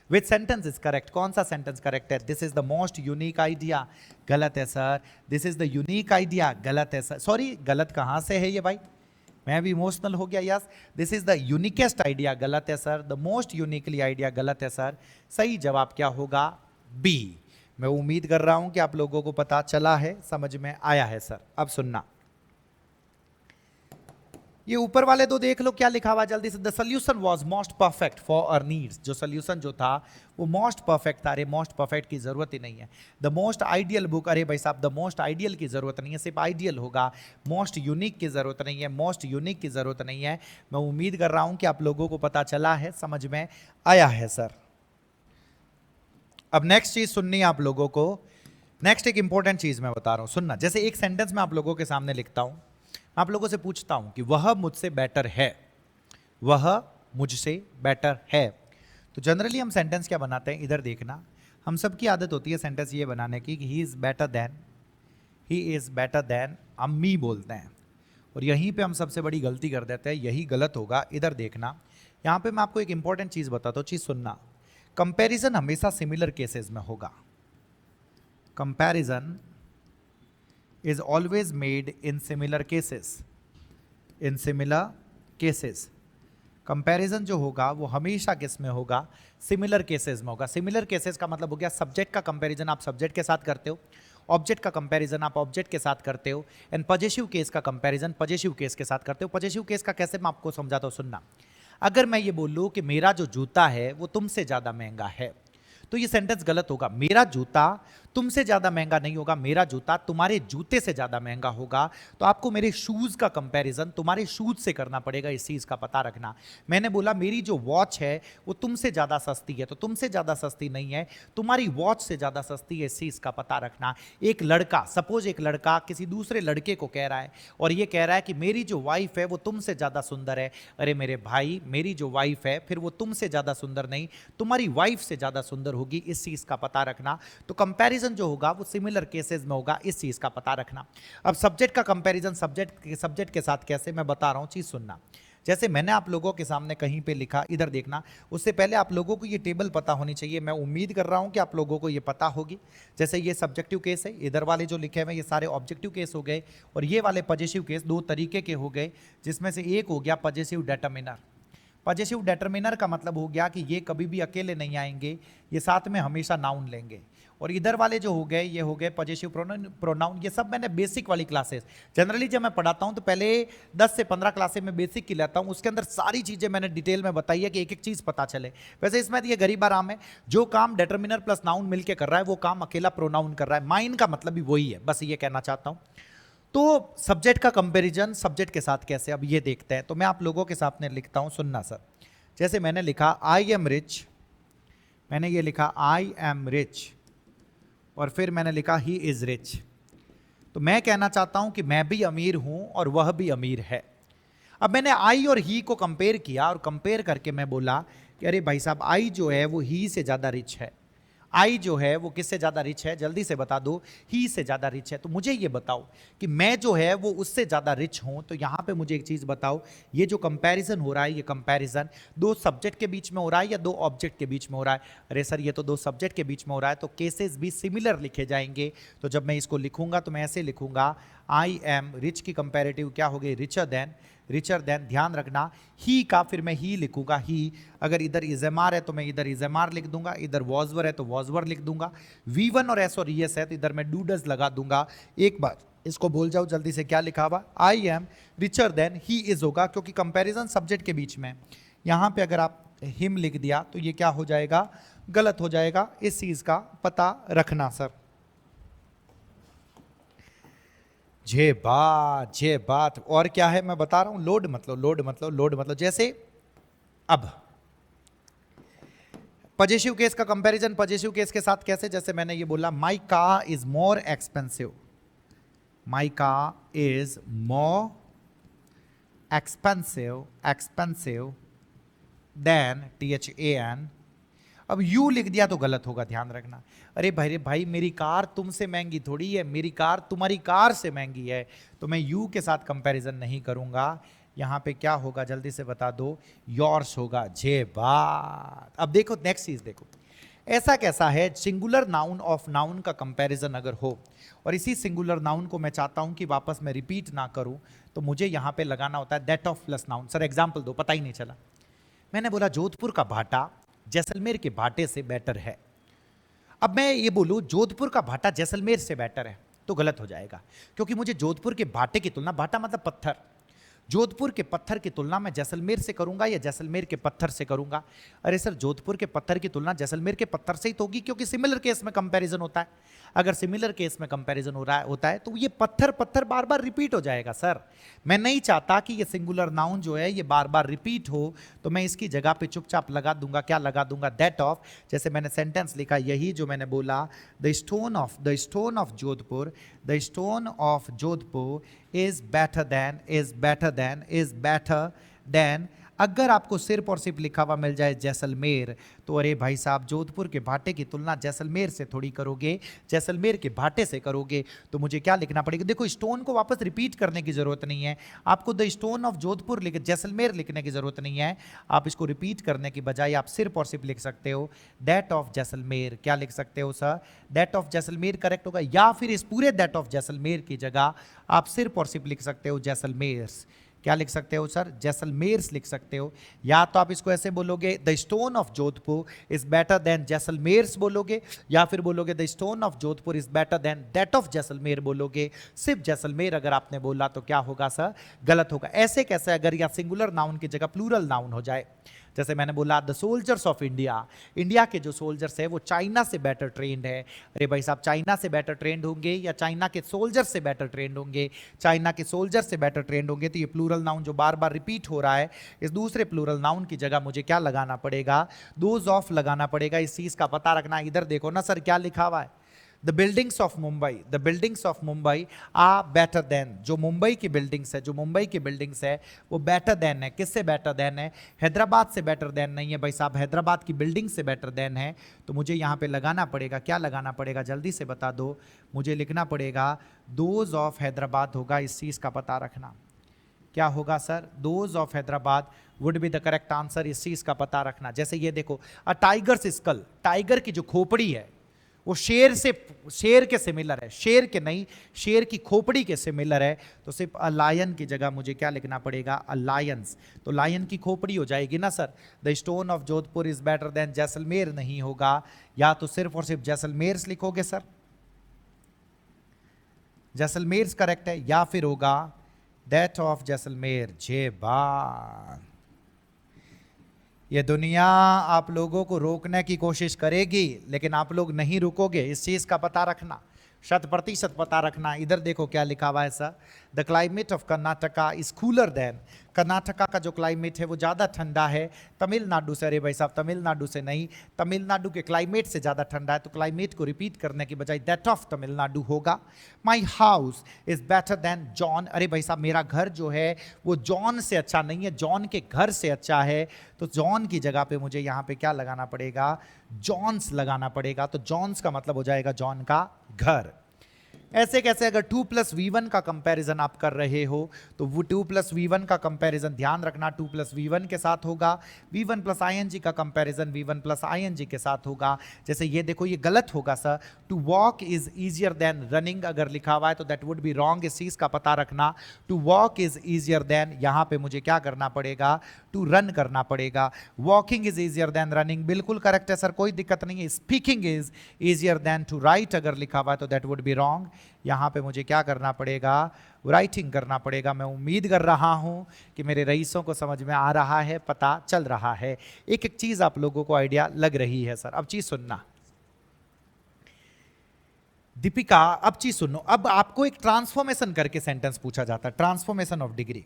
विच सेंटेंस इज करेक्ट, कौन सा सेंटेंस करेक्ट है, this is the most unique idea, गलत है sir. This is the unique idea, गलत है सर। सॉरी, गलत कहां से है ये भाई, मैं भी इमोशनल हो गया। Yes, this is the uniquest idea, गलत है sir. The most uniquely idea, गलत है सर। सही जवाब क्या होगा, बी। मैं उम्मीद कर रहा हूं कि आप लोगों को पता चला है, समझ में आया है सर। अब सुनना, ये ऊपर वाले दो देख लो क्या लिखा हुआ जल्दी से। The solution was most perfect for our needs. जो सोल्यूशन जो था वो मोस्ट परफेक्ट था। अरे मोस्ट परफेक्ट की जरूरत ही नहीं है। द मोस्ट आइडियल बुक, अरे भाई साहब, द मोस्ट आइडियल की जरूरत नहीं है, सिर्फ आइडियल होगा। मोस्ट यूनिक की जरूरत नहीं है, मोस्ट यूनिक की जरूरत नहीं है। मैं उम्मीद कर रहा हूं कि आप लोगों को पता चला है, समझ में आया है सर। अब नेक्स्ट चीज सुननी है आप लोगों को। नेक्स्ट एक इंपॉर्टेंट चीज मैं बता रहा हूं, सुनना। जैसे एक सेंटेंस में आप लोगों के सामने लिखता हूं, आप लोगों से पूछता हूं कि वह मुझसे बेटर है, वह मुझसे बेटर है। तो जनरली हम सेंटेंस क्या बनाते हैं, इधर देखना। हम सबकी आदत होती है सेंटेंस ये बनाने की कि ही इज बेटर देन, हम मी बोलते हैं, और यहीं पे हम सबसे बड़ी गलती कर देते हैं, यही गलत होगा। इधर देखना, यहां पे मैं आपको एक इंपॉर्टेंट चीज बताता हूं, चीज सुनना। कंपैरिजन हमेशा सिमिलर केसेस में होगा। Comparison is always made in similar cases, in similar cases। Comparison जो होगा वो हमेशा किस में होगा, सिमिलर केसेस में होगा। सिमिलर केसेस का मतलब हो गया सब्जेक्ट का कंपैरिजन आप सब्जेक्ट के साथ करते हो, ऑब्जेक्ट का कंपैरिजन आप ऑब्जेक्ट के साथ करते हो, एंड पजेसिव केस का कंपैरिजन पजेसिव केस के साथ करते हो। पजेसिव केस का कैसे मैं आपको समझाता हूं, सुनना। अगर मैं ये बोलूं कि मेरा जो जूता है वो तुमसे ज्यादा महंगा है, तो ये सेंटेंस गलत होगा। मेरा जूता तुमसे ज्यादा महंगा नहीं होगा, मेरा जूता तुम्हारे जूते से ज्यादा महंगा होगा। तो आपको मेरे शूज का कंपैरिजन तुम्हारे शूज से करना पड़ेगा, इस चीज का पता रखना। मैंने बोला मेरी जो वॉच है वो तुमसे ज्यादा सस्ती है, तो तुमसे ज्यादा सस्ती नहीं है, तुम्हारी वॉच से ज्यादा सस्ती है, इस चीज का पता रखना। एक लड़का, सपोज एक लड़का किसी दूसरे लड़के को कह रहा है और ये कह रहा है कि मेरी जो वाइफ है वो तुमसे ज्यादा सुंदर है। अरे मेरे भाई, मेरी जो वाइफ है फिर वो तुमसे ज्यादा सुंदर नहीं, तुम्हारी वाइफ से ज्यादा सुंदर होगी, इस चीज का पता रखना। तो कंपैरिजन जो होगा वो सिमिलर केसेस में होगा, इस चीज का पता रखना। अब सब्जेक्ट का कंपैरिजन सब्जेक्ट के साथ कैसे, मैं बता रहा हूं, चीज सुनना। जैसे मैंने आप लोगों के सामने कहीं पे लिखा, इधर देखना। उससे पहले आप लोगों को ये टेबल पता होनी चाहिए, मैं उम्मीद कर रहा हूं कि आप लोगों को ये पता होगी। जैसे ये सब्जेक्टिव केस है, इधर वाले जो लिखे हुए ये सारे ऑब्जेक्टिव केस हो गए, और ये वाले पजेसिव केस दो तरीके के हो गए, जिसमें से एक हो गया पजेसिव डिटरमिनर। पजेसिव डिटरमिनर का मतलब हो गया कि ये कभी भी अकेले नहीं आएंगे, ये साथ में हमेशा नाउन लेंगे। और इधर वाले जो हो गए ये हो गए पॉजिटिव प्रोनाउन। ये सब मैंने बेसिक वाली क्लासेस, जनरली जब मैं पढ़ाता हूं तो पहले 10 से 15 क्लासेस में बेसिक की लेता हूं, उसके अंदर सारी चीजें मैंने डिटेल में बताई है कि एक एक चीज पता चले। वैसे इसमें ये गरीब आराम है, जो काम डिटर्मिनर प्लस नाउन मिलकर कर रहा है वो काम अकेला प्रोनाउन कर रहा है, माइन का मतलब भी वही है, बस ये कहना चाहता हूं। तो सब्जेक्ट का कंपैरिजन सब्जेक्ट के साथ कैसे, अब ये देखते हैं। तो मैं आप लोगों के सामने लिखता हूं, सुनना सर। जैसे मैंने लिखा आई एम रिच, मैंने ये लिखा आई एम रिच, और फिर मैंने लिखा ही इज रिच। तो मैं कहना चाहता हूं कि मैं भी अमीर हूं और वह भी अमीर है। अब मैंने आई और ही को कंपेयर किया और कंपेयर करके मैं बोला कि अरे भाई साहब आई जो है वो ही से ज्यादा रिच है, आई जो है वो किससे ज्यादा रिच है, जल्दी से बता दो, ही से ज्यादा रिच है। तो मुझे ये बताओ कि मैं जो है वो उससे ज्यादा रिच हूं। तो यहां पे मुझे एक चीज बताओ, ये जो कंपैरिजन हो रहा है, ये कंपैरिजन दो सब्जेक्ट के बीच में हो रहा है या दो ऑब्जेक्ट के बीच में हो रहा है? अरे सर ये तो दो सब्जेक्ट के बीच में हो रहा है, तो केसेस भी सिमिलर लिखे जाएंगे। तो जब मैं इसको लिखूंगा तो मैं ऐसे लिखूंगा, आई एम रिच की कंपैरेटिव क्या हो गई, रिचर देन, रिचर देन। ध्यान रखना ही का फिर मैं ही लिखूंगा, ही अगर इधर इजमार है तो मैं इधर इजमार लिख दूंगा, इधर वॉजवर है तो वॉजवर लिख दूंगा, V1 और S और ES है तो इधर मैं डूडस लगा दूंगा। एक बार इसको बोल जाओ जल्दी से, क्या लिखा हुआ, I am richer than he is होगा, क्योंकि कंपैरिजन सब्जेक्ट के बीच में। यहां पे अगर आप हिम लिख दिया तो ये क्या हो जाएगा, गलत हो जाएगा। इस चीज का पता रखना सर। जे बात और क्या है मैं बता रहा हूं, लोड मतलब जैसे अब पॉजिटिव केस का कंपैरिजन पॉजिटिव केस के साथ कैसे, जैसे मैंने ये बोला my car is more expensive, my car is more expensive than THAN। अब यू लिख दिया तो गलत होगा, ध्यान रखना। अरे भाई मेरी कार तुमसे महंगी थोड़ी है, मेरी कार तुम्हारी कार से महंगी है, तो मैं यू के साथ कंपैरिजन नहीं करूंगा। यहां पे क्या होगा जल्दी से बता दो, योर्स होगा। जे बात। अब देखो नेक्स्ट चीज देखो, ऐसा कैसा है सिंगुलर नाउन ऑफ नाउन का कंपैरिजन अगर हो और इसी सिंगुलर नाउन को मैं चाहता हूं कि वापस मैं रिपीट ना करूं, तो मुझे यहां पे लगाना होता है that of plus noun. Sir example दो, पता ही नहीं चला। मैंने बोला जोधपुर का भाटा जैसलमेर के भाटे से बेटर है। अब मैं ये बोलूं जोधपुर का भाटा जैसलमेर से बेटर है तो गलत हो जाएगा, क्योंकि मुझे जोधपुर के भाटे की तुलना, भाटा मतलब पत्थर, जोधपुर के पत्थर की तुलना मैं जैसलमेर से करूंगा या जैसलमेर के पत्थर से करूंगा? अरे सर जोधपुर के पत्थर की तुलना जैसलमेर के पत्थर से ही तो होगी, क्योंकि सिमिलर केस में कंपैरिजन होता है। अगर सिमिलर केस में कंपैरिजन होता है तो ये पत्थर पत्थर बार बार रिपीट हो जाएगा सर। मैं नहीं चाहता कि ये सिंगुलर नाउन जो है ये बार बार रिपीट हो, तो मैं इसकी जगह पे चुपचाप लगा दूंगा, क्या लगा दूंगा, दैट ऑफ। जैसे मैंने सेंटेंस लिखा, यही जो मैंने बोला, the stone of Jodhpur, the stone of Jodhpur is better then. अगर आपको सिर्फ और सिर्फ लिखा हुआ मिल जाए जैसलमेर, तो अरे भाई साहब जोधपुर के भाटे की तुलना जैसलमेर से थोड़ी करोगे, जैसलमेर के भाटे से करोगे। तो मुझे क्या लिखना पड़ेगा, देखो स्टोन को वापस रिपीट करने की जरूरत नहीं है आपको, the stone of Jodhpur Jaisalmer लिखने की जरूरत नहीं है। आप इसको रिपीट करने की बजाय आप सिर्फ और सिर्फ लिख सकते हो दैट ऑफ जैसलमेर। क्या लिख सकते हो sir, that of Jaisalmer correct होगा, या फिर इस पूरे दैट ऑफ जैसलमेर की जगह आप सिर्फ और सिर्फ लिख सकते हो जैसलमेर्स। क्या लिख सकते हो सर, जैसलमेर्स लिख सकते हो। या तो आप इसको ऐसे बोलोगे the stone of Jodhpur is better than Jaisalmer's बोलोगे, या फिर बोलोगे the stone of Jodhpur is better than that of Jaisalmer बोलोगे। सिर्फ जैसलमेर अगर आपने बोला तो क्या होगा सर, गलत होगा। ऐसे कैसे अगर या सिंगुलर नाउन की जगह प्लूरल नाउन हो जाए, जैसे मैंने बोला the soldiers of India, India के जो सोल्जर्स है वो चाइना से बेटर ट्रेंड है। अरे भाई साहब चाइना से बेटर ट्रेंड होंगे या चाइना के सोल्जर से बेटर ट्रेंड होंगे? चाइना के सोल्जर से बेटर ट्रेंड होंगे। तो ये प्लूरल नाउन जो बार बार रिपीट हो रहा है, इस दूसरे प्लूरल नाउन की जगह मुझे क्या लगाना पड़ेगा, दोज ऑफ लगाना पड़ेगा। इस चीज का पता रखना, इधर देखो ना सर क्या लिखा हुआ है, the buildings of Mumbai are better than. जो मुंबई की बिल्डिंग्स है वो बेटर देन है। किससे बेटर देन है, हैदराबाद से बेटर देन नहीं है भाई साहब, हैदराबाद की बिल्डिंग से बेटर देन है। तो मुझे यहाँ पे लगाना पड़ेगा, क्या लगाना पड़ेगा जल्दी से बता दो, मुझे लिखना पड़ेगा दोज ऑफ हैदराबाद होगा। इस चीज का पता रखना, क्या होगा sir, those of Hyderabad would be the correct answer. इस चीज का पता रखना। जैसे ये देखो, अ टाइगर्स स्कल, टाइगर की जो खोपड़ी है वो शेर के सिमिलर है, शेर के नहीं, शेर की खोपड़ी के सिमिलर है, तो सिर्फ अ लायन की जगह मुझे क्या लिखना पड़ेगा, अ लायंस। तो लायन की खोपड़ी हो जाएगी ना sir. The stone of Jodhpur is better then Jaisalmer नहीं होगा, या तो सिर्फ और सिर्फ जैसलमेर लिखोगे सर, जैसलमेर करेक्ट है, या फिर होगा दैट ऑफ जैसलमेर। जे बा, ये दुनिया आप लोगों को रोकने की कोशिश करेगी, लेकिन आप लोग नहीं रुकोगे, इस चीज का पता रखना, 100% पता रखना। इधर देखो क्या लिखा हुआ है sir, the climate of Karnataka is cooler than, Karnataka का जो क्लाइमेट है वो ज़्यादा ठंडा है तमिलनाडु से। अरे भाई साहब, तमिलनाडु से नहीं, तमिलनाडु के क्लाइमेट से ज़्यादा ठंडा है, तो क्लाइमेट को रिपीट करने की बजाय दैट ऑफ तमिलनाडु होगा। My house is better then John, अरे भाई साहब मेरा घर जो है वो जॉन से अच्छा नहीं है, जॉन के घर से अच्छा है, तो जॉन की जगह पे मुझे यहाँ पे क्या लगाना पड़ेगा, जॉन्स लगाना पड़ेगा। तो जॉन्स का मतलब हो जाएगा जॉन का घर। ऐसे कैसे, अगर 2 + v1 का कंपैरिजन आप कर रहे हो तो वो 2 + v1 का कंपैरिजन ध्यान रखना 2 + v1 के साथ होगा, v1 + ing का कंपैरिजन v1 + ing के साथ होगा। जैसे ये देखो, ये गलत होगा sir, to walk is easier than running अगर लिखा हुआ है तो दैट वुड बी रॉन्ग, इस चीज का पता रखना। To walk is easier than, यहां पे मुझे क्या करना पड़ेगा, टू रन करना पड़ेगा। Walking is easier than running, बिल्कुल करेक्ट है सर, कोई दिक्कत नहीं है। Speaking is easier than to write अगर लिखा हुआ है तो दैट वुड बी रॉन्ग, यहां पे मुझे क्या करना पड़ेगा, राइटिंग करना पड़ेगा। मैं उम्मीद कर रहा हूं कि मेरे रईसों को समझ में आ रहा है, पता चल रहा है, एक एक चीज आप लोगों को आइडिया लग रही है सर। अब चीज सुनना दीपिका, अब चीज सुनो। अब आपको एक ट्रांसफॉर्मेशन करके सेंटेंस पूछा जाता है, ट्रांसफॉर्मेशन ऑफ डिग्री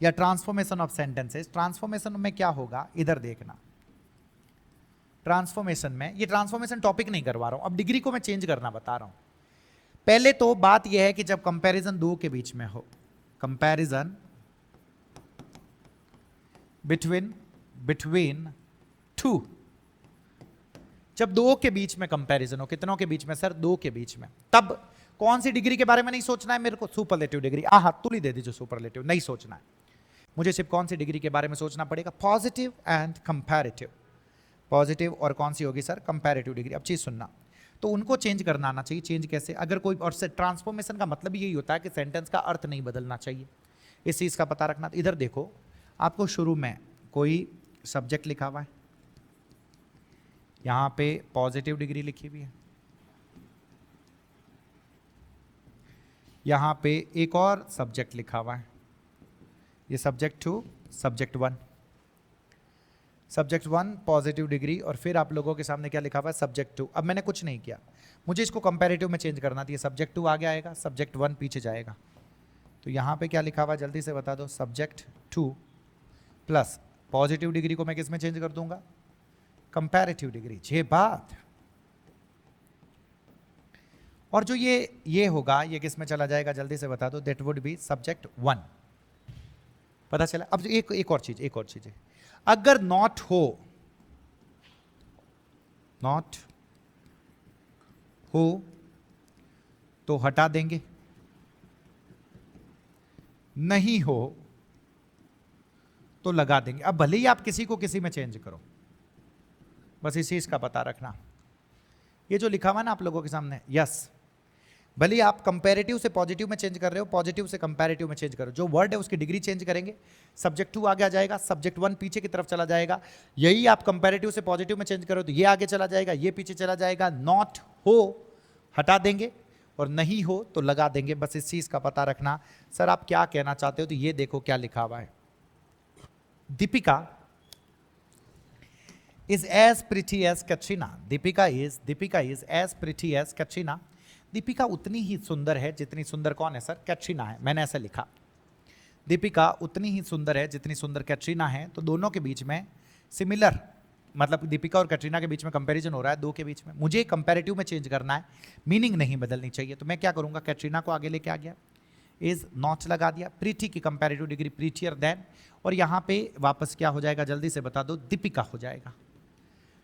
या ट्रांसफॉर्मेशन ऑफ सेंटेंसेस। ट्रांसफॉर्मेशन में क्या होगा, इधर देखना। ट्रांसफॉर्मेशन में, ये ट्रांसफॉर्मेशन टॉपिक नहीं करवा रहा हूं, अब डिग्री को मैं चेंज करना बता रहा हूं। पहले तो बात यह है कि जब कंपैरिजन दो के बीच में हो, कंपैरिजन बिटवीन टू, जब दो के बीच में कंपैरिजन हो, कितनों के बीच में सर, दो के बीच में, तब कौन सी डिग्री के बारे में नहीं सोचना है मेरे को, सुपरलेटिव डिग्री। तुली दे दीजिए, सुपरलेटिव नहीं सोचना है मुझे, सिर्फ कौन सी डिग्री के बारे में सोचना पड़ेगा, पॉजिटिव एंड कंपैरेटिव। पॉजिटिव और कौन सी होगी सर, कंपैरेटिव डिग्री। अब चीज सुनना, तो उनको चेंज करना आना चाहिए। चेंज कैसे, अगर कोई, और ट्रांसफॉर्मेशन का मतलब यही होता है कि सेंटेंस का अर्थ नहीं बदलना चाहिए, इस चीज का पता रखना। इधर देखो, आपको शुरू में कोई सब्जेक्ट लिखा हुआ है, यहां पे पॉजिटिव डिग्री लिखी हुई है, यहां पे एक और सब्जेक्ट लिखा हुआ है, ये subject 2 subject 1, subject 1 positive degree, और फिर आप लोगों के सामने क्या लिखा हुआ है, सब्जेक्ट 2। अब मैंने कुछ नहीं किया, मुझे इसको कंपैरेटिव में चेंज करना था, सब्जेक्ट 2 आगे आएगा, सब्जेक्ट 1 पीछे जाएगा। तो यहां पे क्या लिखा हुआ है, जल्दी से बता दो, सब्जेक्ट 2 प्लस पॉजिटिव डिग्री को मैं किस में चेंज कर दूंगा, कंपैरेटिव डिग्री। ये बात, और जो ये होगा, ये किस में चला जाएगा, जल्दी से बता दो, दैट वुड बी सब्जेक्ट 1। पता चला। अब एक और चीज है, अगर नॉट हो तो हटा देंगे, नहीं हो तो लगा देंगे। अब भले ही आप किसी को किसी में चेंज करो, बस इस चीज का पता रखना। ये जो लिखा हुआ है ना आप लोगों के सामने, यस, भले आप कंपैरेटिव से पॉजिटिव में चेंज कर रहे हो, पॉजिटिव से कंपैरेटिव में चेंज करो, जो वर्ड है उसकी डिग्री चेंज करेंगे, सब्जेक्ट 2 आगे आ जाएगा, सब्जेक्ट 1 पीछे की तरफ चला जाएगा। यही आप कंपैरेटिव से पॉजिटिव में चेंज करो तो ये आगे चला जाएगा, ये पीछे चला जाएगा। नॉट हो हटा देंगे और नहीं हो तो लगा देंगे, बस इस चीज का पता रखना। सर आप क्या कहना चाहते हो, तो ये देखो क्या लिखा हुआ है, Deepika is as pretty as Katrina. Deepika is as pretty as Katrina. Deepika उतनी ही सुंदर है जितनी सुंदर कौन है सर, कैटरीना है। मैंने ऐसा लिखा, दीपिका उतनी ही सुंदर है जितनी सुंदर कैटरीना है। तो दोनों के बीच में सिमिलर, मतलब दीपिका और कैटरीना के बीच में कंपैरिजन हो रहा है, दो के बीच में। मुझे कंपैरेटिव में चेंज करना है, मीनिंग नहीं बदलनी चाहिए। तो मैं क्या करूंगा, कैटरीना को आगे लेके आ गया, इज नॉट लगा दिया, प्रीटी की कंपैरेटिव डिग्री प्रीटियर देन, और यहां पे वापस क्या हो जाएगा, जल्दी से बता दो, दीपिका हो जाएगा।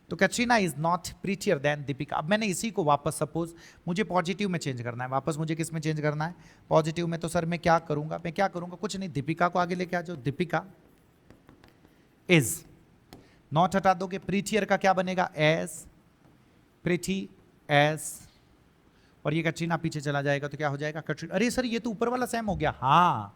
तो Katrina is not prettier than Deepika. अब मैंने इसी को वापस, सपोज मुझे पॉजिटिव में चेंज करना है, वापस मुझे किस में चेंज करना है, पॉजिटिव में। तो सर मैं क्या करूंगा, कुछ नहीं, दीपिका को आगे लेके आ जाओ, दीपिका इज, नॉट हटा दोगे, प्रीटियर का क्या बनेगा, एज प्रीटी एज, और ये कटरीना पीछे चला जाएगा तो क्या हो जाएगा कटरीना। अरे सर ये तो ऊपर वाला सेम हो गया। हाँ,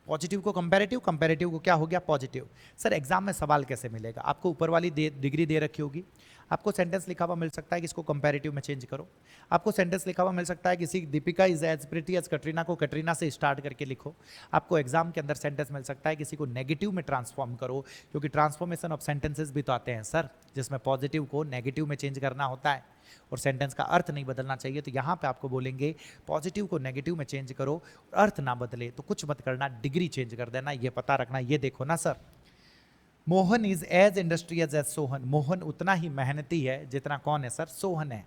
पॉजिटिव को कंपैरेटिव, कंपैरेटिव को क्या हो गया पॉजिटिव। सर एग्जाम में सवाल कैसे मिलेगा, आपको ऊपर वाली डिग्री दे रखी होगी, आपको सेंटेंस लिखा हुआ मिल सकता है कि इसको कंपैरेटिव में चेंज करो, आपको सेंटेंस लिखा हुआ मिल सकता है किसी Deepika is as pretty as Katrina को कटरीना से स्टार्ट करके लिखो, आपको एग्जाम के अंदर सेंटेंस मिल सकता है किसी को नेगेटिव में ट्रांसफॉर्म करो, क्योंकि ट्रांसफॉर्मेशन ऑफ सेंटेंसेस भी तो आते हैं सर, जिसमें पॉजिटिव को नेगेटिव में चेंज करना होता है और सेंटेंस का अर्थ नहीं बदलना चाहिए। तो यहाँ पे आपको बोलेंगे पॉजिटिव को नेगेटिव में चेंज करो, अर्थ ना बदले तो कुछ मत करना, डिग्री चेंज कर देना, ये पता रखना। ये देखो ना sir, Mohan is as industrious as Sohan, Mohan उतना ही मेहनती है जितना कौन है सर, सोहन है।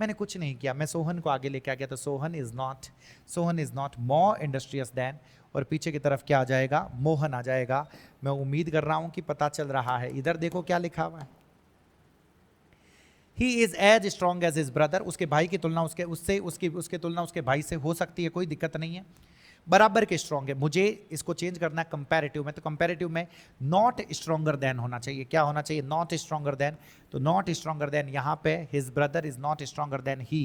मैंने कुछ नहीं किया, मैं सोहन को आगे लेके आ गया, तो Sohan is not more industrious than, और पीछे की तरफ क्या आ जाएगा, मोहन आ जाएगा। मैं उम्मीद कर रहा हूं कि पता चल रहा है। इधर देखो क्या लिखा हुआ है, he is as strong as his brother, उसके भाई की तुलना उसके तुलना उसके भाई से हो सकती है, कोई दिक्कत नहीं है, बराबर के स्ट्रॉन्ग है। मुझे इसको चेंज करना है कंपैरेटिव में, तो कंपैरेटिव में नॉट स्ट्रॉन्गर देन होना चाहिए। क्या होना चाहिए, नॉट स्ट्रॉन्गर देन, तो नॉट स्ट्रॉन्गर देन यहाँ पे his brother is not stronger than he,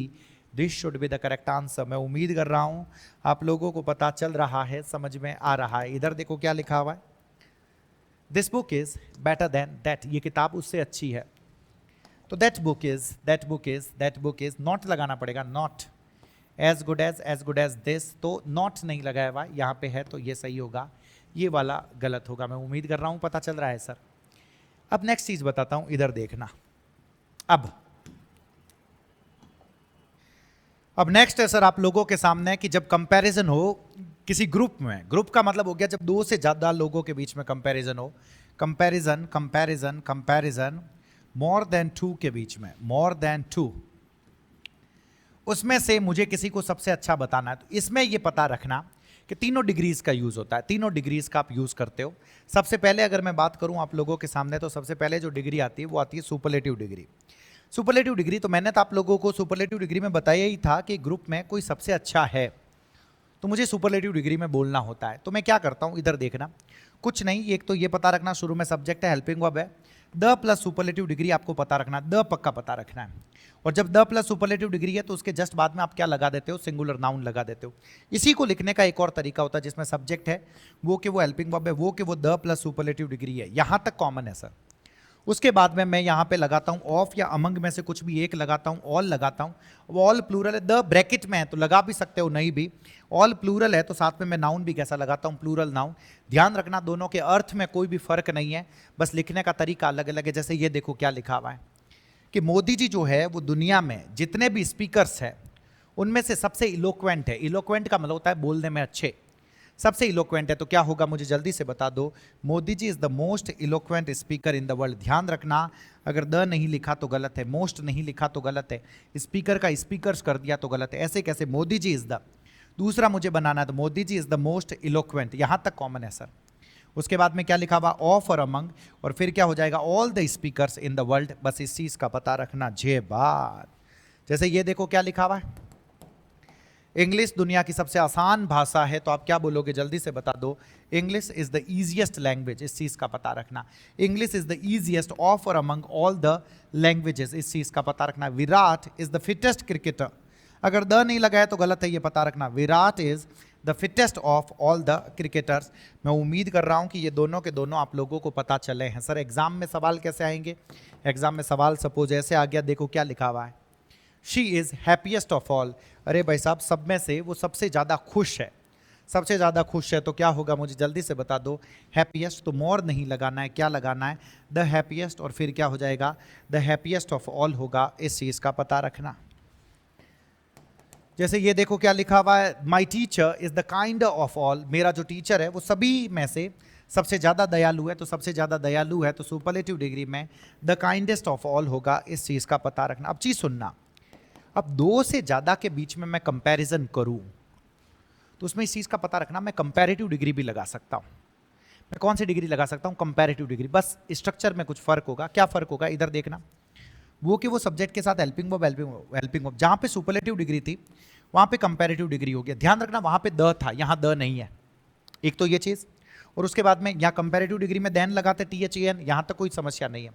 this should be the correct answer. मैं उम्मीद कर रहा हूं आप लोगों को पता चल रहा है, समझ में आ रहा है। इधर देखो क्या लिखा हुआ है, this book is better than that, ये किताब उससे अच्छी है, तो दैट बुक इज नॉट लगाना पड़ेगा, not as good as this, तो नॉट नहीं लगाया हुआ यहाँ पे है, तो ये सही होगा, ये वाला गलत होगा। मैं उम्मीद कर रहा हूँ पता चल रहा है सर। अब नेक्स्ट चीज बताता हूं, इधर देखना। अब नेक्स्ट है सर आप लोगों के सामने कि जब कंपैरिजन हो किसी ग्रुप में, ग्रुप का मतलब हो गया जब दो से ज्यादा लोगों के बीच में कंपैरिजन हो, कंपैरिजन मोर देन टू के बीच में, मोर देन टू, उसमें से मुझे किसी को सबसे अच्छा बताना है। तो इसमें यह पता रखना कि तीनों डिग्रीज का यूज होता है, तीनों डिग्रीज का आप यूज करते हो। सबसे पहले अगर मैं बात करूं आप लोगों के सामने, तो सबसे पहले जो डिग्री आती है वो आती है सुपरलेटिव डिग्री। सुपरलेटिव डिग्री, तो मैंने तो आप लोगों को सुपरलेटिव डिग्री में बताया ही था कि ग्रुप में कोई सबसे अच्छा है तो मुझे सुपरलेटिव डिग्री में बोलना होता है। तो मैं क्या करता हूं, इधर देखना, कुछ नहीं, एक तो ये पता रखना शुरू में सब्जेक्ट है, हेल्पिंग वर्ब है, द प्लस सुपरलेटिव डिग्री आपको पता रखना, द पक्का पता रखना है। और जब द प्लस सुपरलेटिव डिग्री है तो उसके जस्ट बाद में आप क्या लगा देते हो, सिंगुलर नाउन लगा देते हो। इसी को लिखने का एक और तरीका होता है जिसमें सब्जेक्ट है वो कि वो हेल्पिंग वर्ब है, वो कि वो द प्लस सुपरलेटिव डिग्री है, यहां तक कॉमन है सर। उसके बाद में मैं यहाँ पे लगाता हूँ ऑफ या अमंग में से कुछ भी एक लगाता हूँ, ऑल लगाता हूँ। ऑल प्लूरल है, द ब्रैकेट में है तो लगा भी सकते हो, नहीं भी। ऑल प्लूरल है तो साथ में मैं नाउन भी कैसा लगाता हूँ, प्लूरल नाउन। ध्यान रखना दोनों के अर्थ में कोई भी फर्क नहीं है, बस लिखने का तरीका अलग अलग है। जैसे ये देखो क्या लिखा हुआ है कि मोदी जी जो है वो दुनिया में जितने भी स्पीकर्स हैं उनमें से सबसे इलोक्वेंट है। इलोक्वेंट का मतलब होता है बोलने में अच्छे, सबसे इलोक्वेंट है। तो क्या होगा मुझे जल्दी से बता दो, Modi ji is the most eloquent speaker in the world. ध्यान रखना अगर द नहीं लिखा तो गलत है, मोस्ट नहीं लिखा तो गलत है, स्पीकर का स्पीकर्स कर दिया तो गलत है। ऐसे कैसे, मोदी जी इज द, दूसरा मुझे बनाना है तो Modi ji is the most eloquent, यहां तक कॉमन है सर। उसके बाद में क्या लिखा हुआ, ऑफ और अमंग, और फिर क्या हो जाएगा, all the speakers in the world. बस इस चीज का पता रखना, जे बात। जैसे ये देखो क्या लिखा हुआ है, इंग्लिश दुनिया की सबसे आसान भाषा है, तो आप क्या बोलोगे जल्दी से बता दो, English is the easiest language, इस चीज का पता रखना। English is the easiest of और अमंग ऑल द लैंग्वेजेस, इस चीज का पता रखना। Virat is the fittest cricketer, अगर द नहीं लगा है तो गलत है, ये पता रखना। Virat is the fittest of all the cricketers. मैं उम्मीद कर रहा हूं कि ये दोनों के दोनों आप लोगों को पता चले हैं। सर एग्जाम में सवाल कैसे आएंगे, एग्जाम में सवाल सपोज ऐसे आ गया, देखो क्या लिखा हुआ है, she is happiest of all. अरे भाई साहब सब में से वो सबसे ज़्यादा खुश है, सबसे ज़्यादा खुश है, तो क्या होगा मुझे जल्दी से बता दो, हैप्पीएस्ट, तो मोर नहीं लगाना है, क्या लगाना है, द हैप्पीएस्ट, और फिर क्या हो जाएगा, द हैप्पीएस्ट ऑफ ऑल होगा, इस चीज़ का पता रखना। जैसे ये देखो क्या लिखा हुआ है, my teacher is the kind of all, मेरा जो टीचर है वो सभी में से सबसे ज़्यादा दयालु है, तो सबसे ज़्यादा दयालु है तो सुपरलेटिव डिग्री में द काइंडेस्ट ऑफ ऑल होगा, इस चीज़ का पता रखना। अब चीज़ सुनना, अब दो से ज़्यादा के बीच में मैं कंपैरिजन करूं तो उसमें इस चीज़ का पता रखना, मैं कंपैरेटिव डिग्री भी लगा सकता हूं। मैं कौन सी डिग्री लगा सकता हूं, कंपैरेटिव डिग्री। बस स्ट्रक्चर में कुछ फर्क होगा, क्या फर्क होगा, इधर देखना, वो कि वो सब्जेक्ट के साथ हेल्पिंग वर्ब, जहां पे सुपरलेटिव डिग्री थी वहां पे कंपैरेटिव डिग्री हो गया। ध्यान रखना वहां पे द था, यहां द नहीं है, एक तो ये चीज़। और उसके बाद में यहाँ कंपैरेटिव डिग्री में देन लगाते THEN, यहां तक कोई समस्या नहीं है।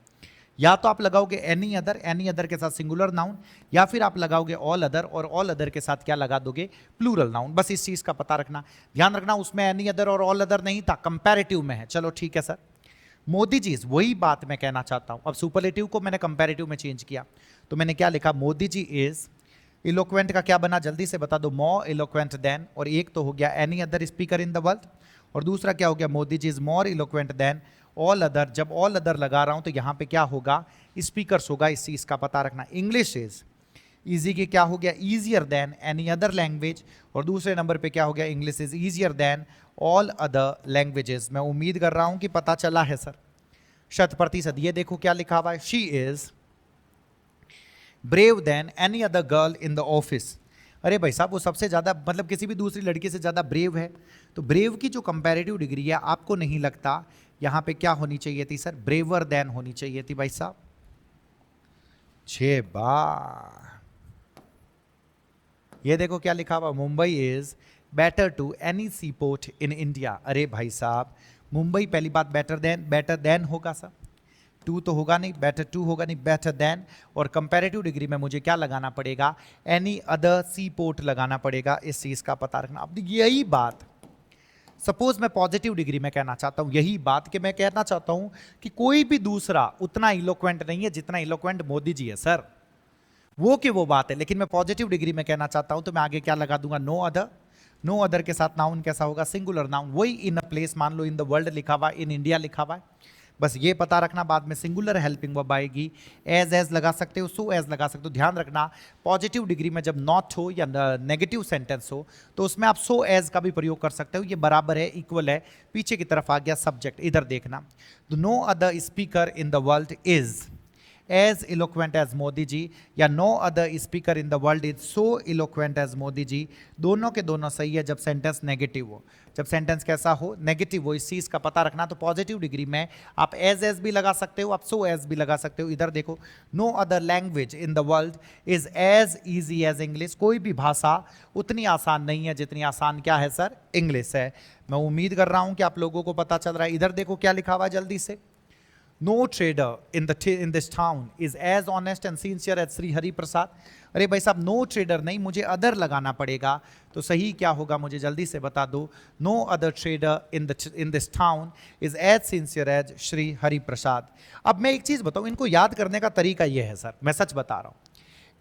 या तो आप लगाओगे एनी अदर के साथ सिंगुलर नाउन, या फिर आप लगाओगे ऑल अदर, और ऑल अदर के साथ क्या लगा दोगे, प्लूरल नाउन। बस इस चीज का पता रखना, ध्यान रखना, उसमें एनी अदर और ऑल अदर नहीं था, कंपैरेटिव में है। चलो ठीक है सर। मोदी जी, वही बात मैं कहना चाहता हूं। अब सुपरलेटिव को मैंने कंपैरेटिव में चेंज किया, तो मैंने क्या लिखा, मोदी जी इज इलोक्वेंट का क्या बना, जल्दी से बता दो, मोर इलोक्वेंट देन, और एक तो हो गया any other speaker in the world, और दूसरा क्या हो गया, Modi ji is more eloquent than all other. जब ऑल अदर लगा रहा हूं तो यहां पे क्या होगा, स्पीकर्स होगा, इस चीज का पता रखना। इंग्लिश इज इजी के क्या हो गया, easier than any other language, और दूसरे नंबर पे क्या हो गया, English is easier then all other languages. मैं उम्मीद कर रहा हूं कि पता चला है सर, 100%। ये देखो क्या लिखा हुआ है, she is brave than any other girl in the office. अरे भाई साहब, वो सबसे ज़्यादा, मतलब किसी भी दूसरी लड़की से ज़्यादा ब्रेव है, तो ब्रेव की जो कंपैरेटिव डिग्री है, आपको नहीं लगता यहाँ पे क्या होनी चाहिए थी सर, ब्रेवर देन होनी चाहिए थी भाई साहब। 6 बार। ये देखो क्या लिखा हुआ, Mumbai is better to any sea port in India. अरे भाई साहब, मुंबई पहली बात बेटर देन होगा सर, टू तो होगा नहीं, बेटर टू होगा नहीं, बेटर देन, और कंपैरेटिव डिग्री में मुझे क्या लगाना पड़ेगा, एनी अदर सी पोर्ट लगाना पड़ेगा। इस चीज का पता रखना। अब यही बात सपोज मैं पॉजिटिव डिग्री में कहना चाहता हूं, यही बात कि मैं कहना चाहता हूं कि कोई भी दूसरा उतना इलोक्वेंट नहीं है जितना इलोक्वेंट मोदी जी है सर, वो की वो बात है। लेकिन मैं पॉजिटिव डिग्री में कहना चाहता हूं, तो मैं आगे क्या लगा दूंगा, नो अदर। नो अदर के साथ नाउन कैसा होगा, सिंगुलर नाउन। वही इन अ प्लेस, मान लो इन द वर्ल्ड लिखा हुआ, इन इंडिया लिखा हुआ है, बस ये पता रखना। बाद में सिंगुलर हेल्पिंग वर्ब आएगी, एज लगा सकते हो, सो एज लगा सकते हो। ध्यान रखना, पॉजिटिव डिग्री में जब नॉट हो या नेगेटिव सेंटेंस हो, तो उसमें आप सो एज का भी प्रयोग कर सकते हो। ये बराबर है, इक्वल है। पीछे की तरफ आ गया सब्जेक्ट, इधर देखना, no other speaker in the world is as eloquent as Modi ji, या no other speaker in the world is so eloquent as Modi ji. दोनों के दोनों सही है जब सेंटेंस नेगेटिव हो। जब सेंटेंस कैसा हो, नेगेटिव हो, इस चीज का पता रखना। तो पॉजिटिव डिग्री में आप एज भी लगा सकते हो, आप सो एज भी लगा सकते हो। इधर देखो, no other language in the world is as easy as English. कोई भी भाषा उतनी आसान नहीं है जितनी आसान क्या है सर, इंग्लिश है। मैं उम्मीद कर रहा हूं कि आप लोगों को पता चल रहा है। इधर देखो क्या लिखा हुआ है, जल्दी से, No trader in this town is as honest and sincere as Sri Hari Prasad. अरे भाई साहब, नो ट्रेडर नहीं, मुझे अदर लगाना पड़ेगा। तो सही क्या होगा, मुझे जल्दी से बता दो। No other trader in this town is as sincere as Shri Hari Prasad. अब मैं एक चीज बताऊं, इनको याद करने का तरीका यह है सर, मैं सच बता रहा हूं।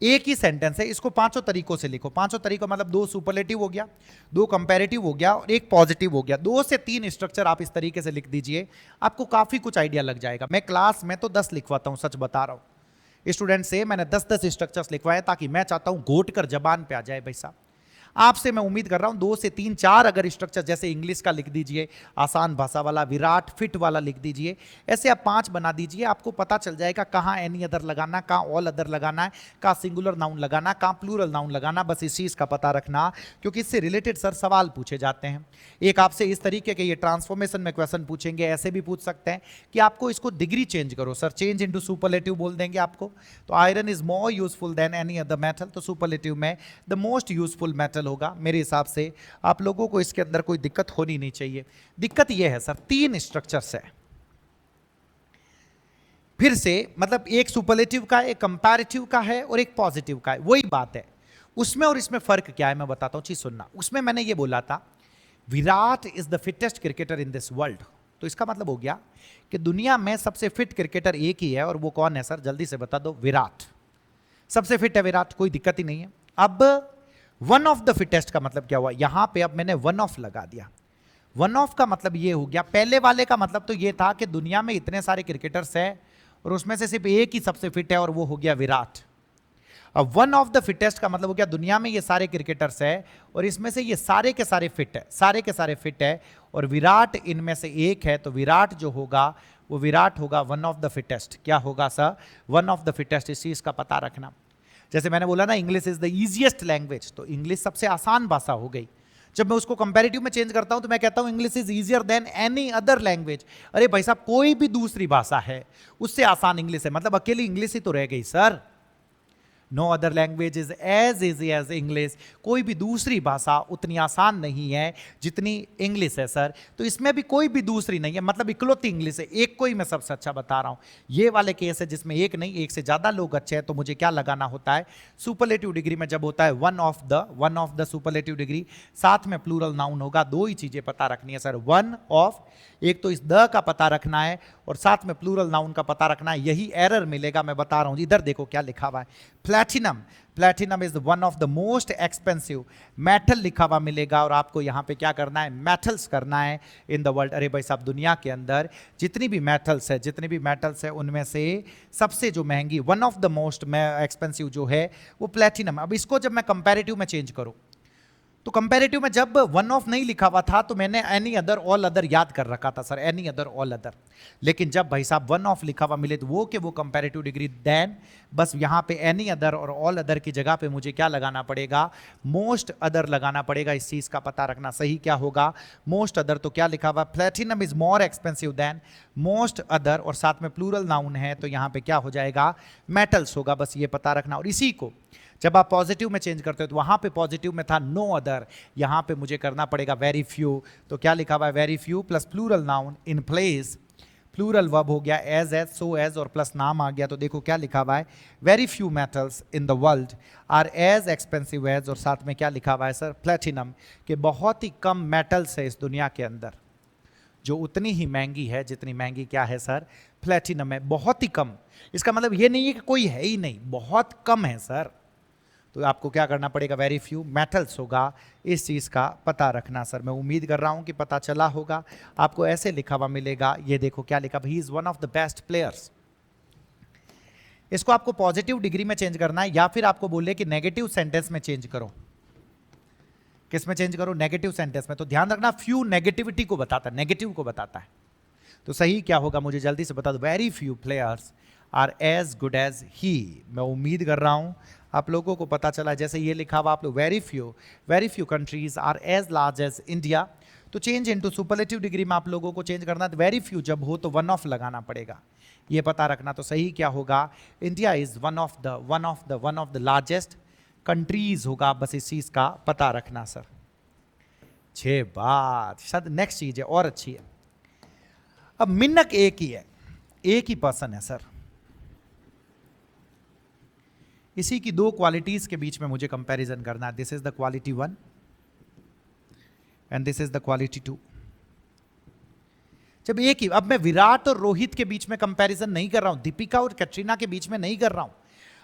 एक ही सेंटेंस है, इसको पांचों तरीकों से लिखो। पांचों तरीकों मतलब 2 सुपरलेटिव हो गया, 2 कंपैरेटिव हो गया, और 1 पॉजिटिव हो गया। 2 से 3 स्ट्रक्चर आप इस तरीके से लिख दीजिए, आपको काफी कुछ आइडिया लग जाएगा। मैं क्लास में तो 10 लिखवाता हूं, सच बता रहा हूं। स्टूडेंट से मैंने 10-10 स्ट्रक्चर्स लिखवाए, ताकि मैं चाहता हूं घोट कर जबान पे आ जाए भाई साहब। आपसे मैं उम्मीद कर रहा हूं 2 से 3, 4 अगर स्ट्रक्चर, जैसे इंग्लिश का लिख दीजिए, आसान भाषा वाला, विराट फिट वाला लिख दीजिए, ऐसे आप 5 बना दीजिए। आपको पता चल जाएगा कहाँ एनी अदर लगाना, कहाँ ऑल अदर लगाना है, कहाँ सिंगुलर नाउन लगाना, कहाँ प्लूरल नाउन लगाना। बस इस चीज़ का पता रखना, क्योंकि इससे रिलेटेड सर सवाल पूछे जाते हैं। एक आपसे इस तरीके के ये ट्रांसफॉर्मेशन में क्वेश्चन पूछेंगे, ऐसे भी पूछ सकते हैं कि आपको इसको डिग्री चेंज करो सर, चेंज इनटू सुपरलेटिव बोल देंगे आपको। तो iron is more useful than any other metal, तो सुपरलेटिव में द मोस्ट यूजफुल मेटल होगा। मेरे हिसाब से आप लोगों को इसके अंदर कोई दिक्कत होनी नहीं चाहिए। दिक्कत यह है सर, 3 स्ट्रक्चर्स है, फिर से मतलब एक सुपरलेटिव का, एक कंपैरेटिव का है, और एक पॉजिटिव का है। वही बात है, उसमें और इसमें फर्क क्या है मैं बताता हूं, चीज सुनना। उसमें मैंने ये बोला था Virat is the fittest cricketer in this world, तो इसका मतलब हो गया कि दुनिया में सबसे फिट क्रिकेटर एक ही है, और वो कौन है सर, जल्दी से बता दो। विराट सबसे फिट है, विराट, कोई दिक्कत ही नहीं है। अब वन ऑफ द फिटेस्ट का मतलब क्या हुआ, यहां पे अब मैंने वन ऑफ लगा दिया। वन ऑफ का मतलब ये हो गया, पहले वाले का मतलब तो ये था कि दुनिया में इतने सारे क्रिकेटर्स हैं और उसमें से सिर्फ एक ही सबसे फिट है, और वो हो गया विराट। अब वन ऑफ द फिटेस्ट का मतलब हो गया दुनिया में ये सारे क्रिकेटर्स हैं और इसमें से ये सारे के सारे फिट है, सारे के सारे फिट है, और विराट इनमें से एक है। तो विराट जो होगा वो विराट होगा वन ऑफ द फिटेस्ट। क्या होगा sir, one of the fittest. इस चीज का पता रखना। जैसे मैंने बोला ना, English is the easiest language, तो इंग्लिश सबसे आसान भाषा हो गई। जब मैं उसको कंपैरेटिव में चेंज करता हूं तो मैं कहता हूं English is easier than any other language. अरे भाई साहब, कोई भी दूसरी भाषा है उससे आसान इंग्लिश है, मतलब अकेली इंग्लिश ही तो रह गई sir. No other language is as easy as English, कोई भी दूसरी भाषा उतनी आसान नहीं है जितनी इंग्लिश है सर। तो इसमें भी कोई भी दूसरी नहीं है, मतलब इकलौती इंग्लिश है, एक को ही मैं सबसे अच्छा बता रहा हूं। ये वाले केस है जिसमें एक नहीं, एक से ज्यादा लोग अच्छे हैं, तो मुझे क्या लगाना होता है, सुपरलेटिव डिग्री में जब होता है one of the superlative degree, साथ में प्लूरल नाउन होगा। दो ही चीजें पता रखनी है सर, वन ऑफ, एक तो इस द का पता रखना है और साथ में प्लूरल नाउन का पता रखना है। यही एरर मिलेगा, मैं बता रहा हूं। इधर देखो क्या लिखा हुआ है, platinum, platinum is one of the most expensive metal लिखा हुआ मिलेगा, और आपको यहां पे क्या करना है, मेटल्स करना है इन द वर्ल्ड। अरे भाई साहब, दुनिया के अंदर जितनी भी मेटल्स है उनमें से सबसे जो महंगी, one of the most expensive जो है वो प्लैटिनम। अब इसको जब मैं कंपैरेटिव में चेंज करूं, तो कंपैरेटिव में जब वन ऑफ नहीं लिखा हुआ था तो मैंने एनी अदर ऑल अदर याद कर रखा था sir, any other all other. लेकिन जब भाई साहब वन ऑफ लिखा हुआ मिले तो वो के वो कंपैरेटिव डिग्री, देन बस यहां पे एनी अदर और ऑल अदर की जगह पे मुझे क्या लगाना पड़ेगा, मोस्ट अदर लगाना पड़ेगा। इस चीज का पता रखना, सही क्या होगा, मोस्ट अदर। तो क्या लिखा हुआ, platinum is more expensive than most other, और साथ में प्लूरल नाउन है तो यहां पे क्या हो जाएगा, मेटल्स होगा। बस ये पता रखना। और इसी को जब आप पॉजिटिव में चेंज करते हो तो वहां पे पॉजिटिव में था नो अदर, यहां पे मुझे करना पड़ेगा वेरी फ्यू। तो क्या लिखा हुआ है, very few plus plural noun in place, plural verb हो गया एज एज, सो एज, और प्लस नाम आ गया। तो देखो क्या लिखा हुआ है, very few metals in the world are as expensive as, और साथ में क्या लिखा हुआ है सर, प्लैटिनम, के बहुत ही कम मेटल्स है इस दुनिया के अंदर जो उतनी ही महंगी है जितनी महंगी क्या है सर, प्लैटिनम है, बहुत ही कम। इसका मतलब ये नहीं है कि कोई है ही नहीं, बहुत कम है सर। तो आपको क्या करना पड़ेगा, वेरी फ्यू मेटल्स होगा, इस चीज का पता रखना सर। मैं उम्मीद कर रहा हूं कि पता चला होगा आपको। ऐसे लिखा हुआ मिलेगा, ये देखो क्या लिखा, he is one of the best players. इसको आपको पॉजिटिव डिग्री में चेंज करना है, या फिर आपको बोले कि नेगेटिव सेंटेंस में चेंज करो। किस में चेंज करो, नेगेटिव सेंटेंस में। तो ध्यान रखना, फ्यू नेगेटिविटी को बताता है, नेगेटिव को बताता है। तो सही क्या होगा मुझे जल्दी से बता दो, very few players are as good as he. मैं उम्मीद कर रहा हूं आप लोगों को पता चला। जैसे ये लिखा हुआ आप लोग, very few countries are as large as India. तो चेंज इनटू सुपरलेटिव डिग्री में आप लोगों को चेंज करना है, वेरी फ्यू जब हो तो वन ऑफ लगाना पड़ेगा, ये पता रखना। तो सही क्या होगा, India is one of the largest countries होगा। बस इस चीज का पता रखना सर। 6 बात। शायद नेक्स्ट चीज है और अच्छी है। अब मिन्नक एक ही है, एक ही पर्सन है सर। इसी की दो क्वालिटीज के बीच में मुझे कंपैरिजन करना है। This is the quality 1 and this is the quality 2। जब एक ही, अब मैं विराट और रोहित के बीच में कंपैरिजन नहीं कर रहा हूं, दीपिका और कैटरीना के बीच में नहीं कर रहा हूं।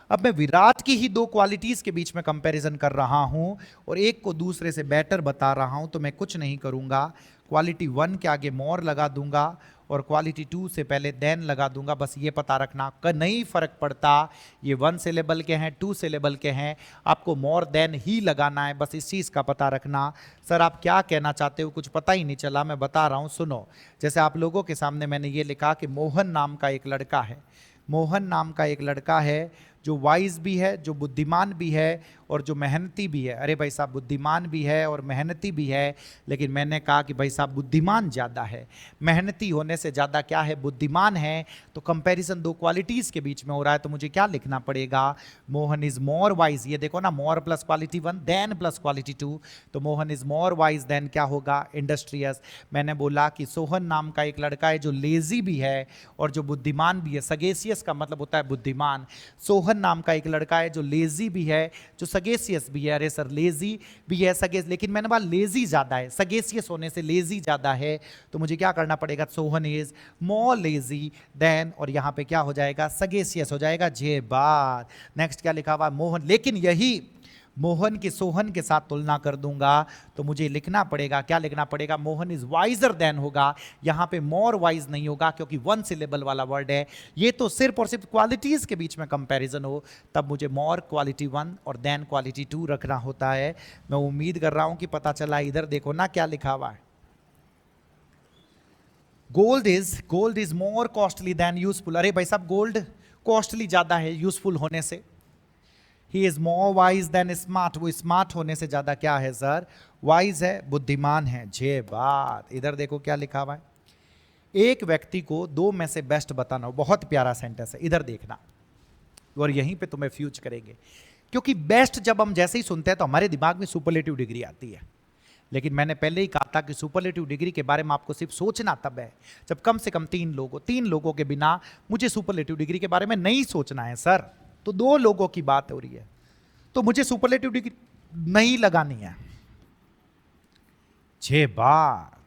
अब मैं विराट की ही दो क्वालिटीज के बीच में कंपैरिजन कर रहा हूं और एक को दूसरे से बेटर बता रहा हूं। तो मैं कुछ नहीं करूंगा, क्वालिटी 1 के आगे मोर लगा दूंगा और क्वालिटी 2 से पहले देन लगा दूंगा। बस ये पता रखना, नहीं फर्क पड़ता ये 1 सिलेबल के हैं 2 सिलेबल के हैं, आपको मोर देन ही लगाना है। बस इस चीज़ का पता रखना। सर आप क्या कहना चाहते हो, कुछ पता ही नहीं चला। मैं बता रहा हूँ, सुनो। जैसे आप लोगों के सामने मैंने ये लिखा कि मोहन नाम का एक लड़का है, मोहन नाम का एक लड़का है जो वाइज भी है, जो बुद्धिमान भी है और जो मेहनती भी है। अरे भाई साहब, बुद्धिमान भी है और मेहनती भी है, लेकिन मैंने कहा कि भाई साहब बुद्धिमान ज़्यादा है, मेहनती होने से ज़्यादा क्या है, बुद्धिमान है। तो कंपैरिजन दो क्वालिटीज़ के बीच में हो रहा है, तो मुझे क्या लिखना पड़ेगा, मोहन इज़ मोर वाइज। ये देखो ना, more plus quality 1 than plus quality 2, तो Mohan is more wise than क्या होगा, इंडस्ट्रियस। मैंने बोला कि सोहन नाम का एक लड़का है जो लेजी भी है और जो बुद्धिमान भी है। सगेसियस का मतलब होता है बुद्धिमान। सोहन नाम का एक लड़का है जो लेजी भी है, जो सगेसियस भी है। अरे सर, लेजी भी है, सगेस, लेकिन मैंने बोला लेजी ज्यादा है, सगेसियस होने से लेजी ज्यादा है। तो मुझे क्या करना पड़ेगा, Sohan is more lazy than, और यहां पे क्या हो जाएगा, सगेसियस हो जाएगा। जे बात। नेक्स्ट क्या लिखा हुआ, मोहन। लेकिन यही मोहन की सोहन के साथ तुलना कर दूंगा तो मुझे लिखना पड़ेगा, क्या लिखना पड़ेगा, मोहन इज वाइजर देन होगा। यहां पे मोर वाइज नहीं होगा क्योंकि 1 सिलेबल वाला वर्ड है। ये तो सिर्फ और सिर्फ क्वालिटीज के बीच में कंपैरिजन हो तब मुझे मोर क्वालिटी 1 और देन क्वालिटी 2 रखना होता है। मैं उम्मीद कर रहा हूं कि पता चला। इधर देखो ना क्या लिखा हुआ है, gold is more costly than useful. अरे भाई साहब, गोल्ड कॉस्टली ज्यादा है यूजफुल होने से। He is more wise than smart, वो स्मार्ट होने से ज्यादा क्या है सर, वाइज है, बुद्धिमान है। जे बात। इधर देखो क्या लिखा हुआ है, एक व्यक्ति को 2 में से बेस्ट बताना हो। बहुत प्यारा सेंटेंस है, इधर देखना। और यहीं पे तुम्हें फ्यूज करेंगे। क्योंकि बेस्ट जब हम जैसे ही सुनते हैं तो हमारे दिमाग में सुपरलेटिव डिग्री आती है, लेकिन मैंने पहले ही कहा था कि सुपरलेटिव डिग्री के बारे में आपको सिर्फ सोचना तब है जब कम से कम 3 लोगों के बिना मुझे सुपरलेटिव डिग्री के बारे में नहीं सोचना है सर। तो 2 लोगों की बात हो रही है, तो मुझे सुपरलेटिव डिग्री नहीं लगानी है। 6 बार,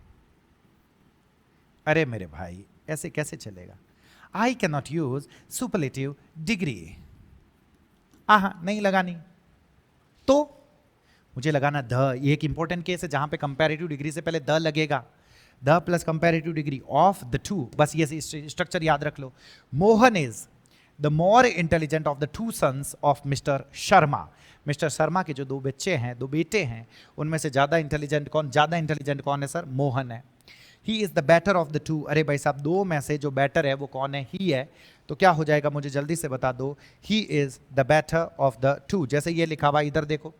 अरे मेरे भाई ऐसे कैसे चलेगा? I can not use superlative degree, नहीं लगानी। तो मुझे लगाना द। ये एक इंपॉर्टेंट केस है जहां पे कंपैरेटिव डिग्री से पहले द लगेगा, the plus comparative degree of the two. बस ये स्ट्रक्चर याद रख लो। Mohan is the more intelligent of the 2 sons of mister Sharma. Mister Sharma के जो 2 बच्चे हैं, 2 बेटे हैं, उनमें से ज्यादा इंटेलिजेंट कौन है सर? मोहन है। He is the better of the 2। अरे भाई साहब 2 में से जो बेटर है वो कौन है? ही है। तो क्या हो जाएगा मुझे जल्दी से बता दो। He is the better of the 2। जैसे ये लिखा हुआ इधर देखो,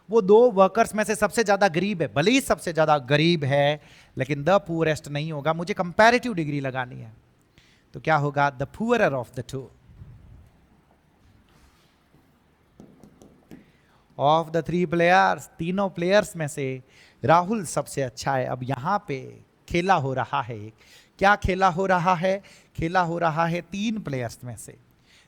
वो 2 वर्कर्स में से सबसे ज्यादा गरीब है। भले ही सबसे ज्यादा गरीब है लेकिन द पुअरेस्ट नहीं होगा, मुझे कंपैरेटिव डिग्री लगानी है। तो क्या होगा? The poorer of the 2 of the 3 players. तीनों प्लेयर्स में से राहुल सबसे अच्छा है। अब यहां पे खेला हो रहा है, क्या खेला हो रहा है? खेला हो रहा है 3 प्लेयर्स में से।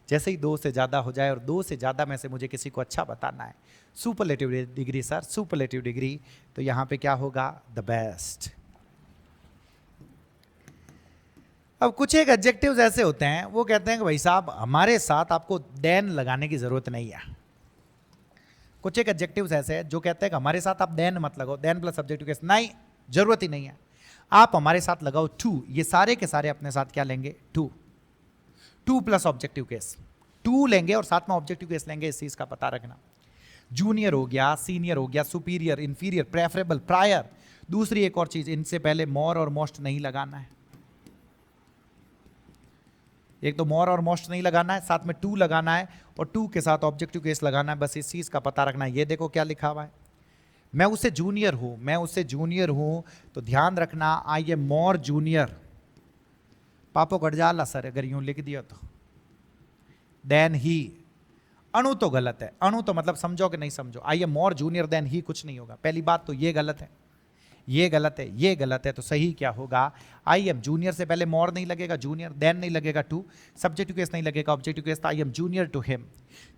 जैसे ही 2 से ज्यादा हो जाए और 2 से ज्यादा में से मुझे किसी को अच्छा बताना है, superlative degree sir, superlative degree. तो यहां पे क्या होगा? The best. अब कुछ एक एडजेक्टिव्स ऐसे होते हैं, वो कहते हैं कि भाई साहब हमारे साथ आपको देन लगाने की जरूरत नहीं है। कुछ एक एडजेक्टिव्स ऐसे हैं जो कहते हैं कि हमारे साथ आप देन मत लगाओ, देन प्लस सब्जेक्टिव केस, नहीं, जरूरत ही नहीं है। आप हमारे साथ लगाओ टू। ये सारे के सारे अपने साथ क्या लेंगे? To. To plus objective case, 2 लेंगे और साथ में ऑब्जेक्टिव केस लेंगे। इस चीज का पता रखना। जूनियर हो गया, सीनियर हो गया, सुपीरियर, इंफीरियर, प्रेफरेबल, प्रायर। दूसरी एक और चीज, इनसे पहले मोर और मोस्ट नहीं लगाना है। एक तो मोर और मोस्ट नहीं लगाना है, साथ में 2 लगाना है और 2 के साथ ऑब्जेक्टिव केस लगाना है। बस इस चीज का पता रखना है। ये देखो क्या लिखा हुआ है, मैं उससे जूनियर हूं, तो ध्यान रखना आई एम मोर जूनियर। पापो कट जाला सर अगर यूं लिख दिया तो। देन ही, अणु तो गलत है। अणु तो मतलब समझो कि नहीं समझो, I am more junior than he कुछ नहीं होगा। पहली बात तो ये गलत है, ये गलत है, ये गलत है। तो सही क्या होगा? आई एम जूनियर से पहले मोर नहीं लगेगा, जूनियर, देन नहीं लगेगा 2, सब्जेक्टिव केस नहीं लगेगा, objective case. I am junior to him.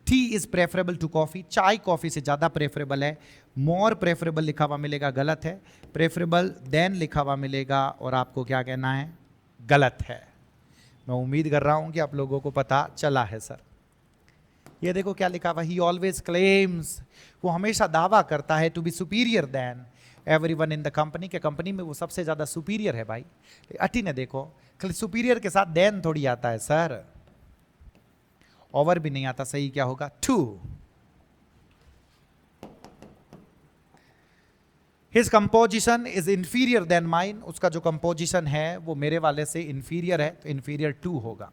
Tea is preferable to coffee. चाय कॉफी से ज्यादा प्रेफरेबल है। मोर प्रेफरेबल लिखा हुआ मिलेगा, गलत है। प्रेफरेबल देन लिखा हुआ मिलेगा और आपको क्या कहना है? गलत है। मैं उम्मीद कर रहा हूं कि आप लोगों को पता चला है सर। ये देखो क्या लिखा हुआ, ही ऑलवेज क्लेम्स, वो हमेशा दावा करता है, to be superior than everyone in the company, के कंपनी में वो सबसे ज्यादा सुपीरियर है भाई। अटी ने देखो, सुपीरियर के साथ देन थोड़ी आता है सर, ओवर भी नहीं आता। सही क्या होगा? 2। His composition is inferior then mine. उसका जो कंपोजिशन है वो मेरे वाले से इंफीरियर है, तो इंफीरियर 2 होगा।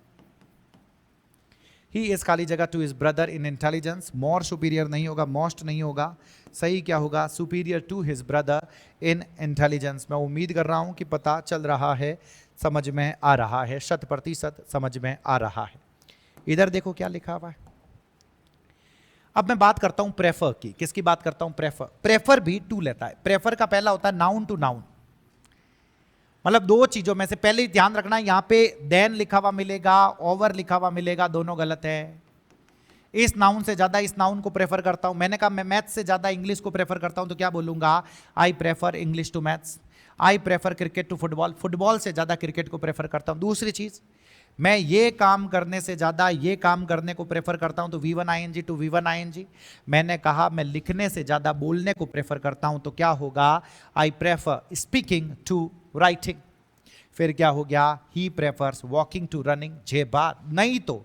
ही इज खाली जगह to his brother in intelligence. More superior नहीं होगा, मोस्ट नहीं होगा। सही क्या होगा? Superior to his brother in intelligence. मैं उम्मीद कर रहा हूं कि पता चल रहा है, समझ में आ रहा है, 100% समझ में आ रहा है। इधर देखो क्या लिखा हुआ है। अब मैं बात करता हूं प्रेफर की। किसकी बात करता हूं? प्रेफर। प्रेफर भी 2 लेता है। प्रेफर का पहला होता है नाउन टू नाउन, मतलब 2 चीजों में से। पहले ही ध्यान रखना, यहां पे देन लिखा हुआ मिलेगा, ओवर लिखा हुआ मिलेगा, दोनों गलत है। इस नाउन से ज्यादा इस नाउन को प्रेफर करता हूं। मैंने कहा मैं मैथ्स से ज्यादा इंग्लिश को प्रेफर करता हूं, तो क्या बोलूंगा? I prefer English to maths. I prefer cricket to football. Football से ज्यादा क्रिकेट को प्रेफर करता हूं। दूसरी चीज, मैं ये काम करने से ज्यादा ये काम करने को प्रेफर करता हूं, तो V1 ING to V1 ING। मैंने कहा मैं लिखने से ज्यादा बोलने को प्रेफर करता हूं, तो क्या होगा? I prefer speaking to writing. फिर क्या हो गया? He prefers walking to running. जे बात नहीं तो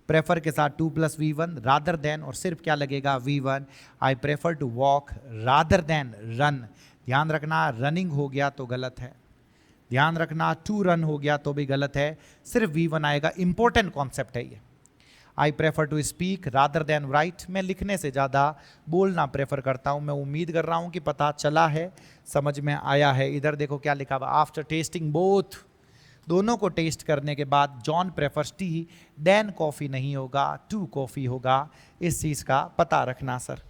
प्रेफर के साथ 2 + V1 रादर देन, और सिर्फ क्या लगेगा? V1। I prefer to walk rather than run. ध्यान रखना, रनिंग हो गया तो गलत है। ध्यान रखना, टू रन हो गया तो भी गलत है, सिर्फ V1 आएगा। इंपॉर्टेंट कॉन्सेप्ट है ये। I prefer to speak rather than write. मैं लिखने से ज़्यादा बोलना प्रेफर करता हूँ। मैं उम्मीद कर रहा हूँ कि पता चला है, समझ में आया है। इधर देखो क्या लिखा हुआ, आफ्टर टेस्टिंग बोथ दोनों को टेस्ट करने के बाद John prefers tea than coffee नहीं होगा, टू कॉफी होगा। इस चीज का पता रखना sir.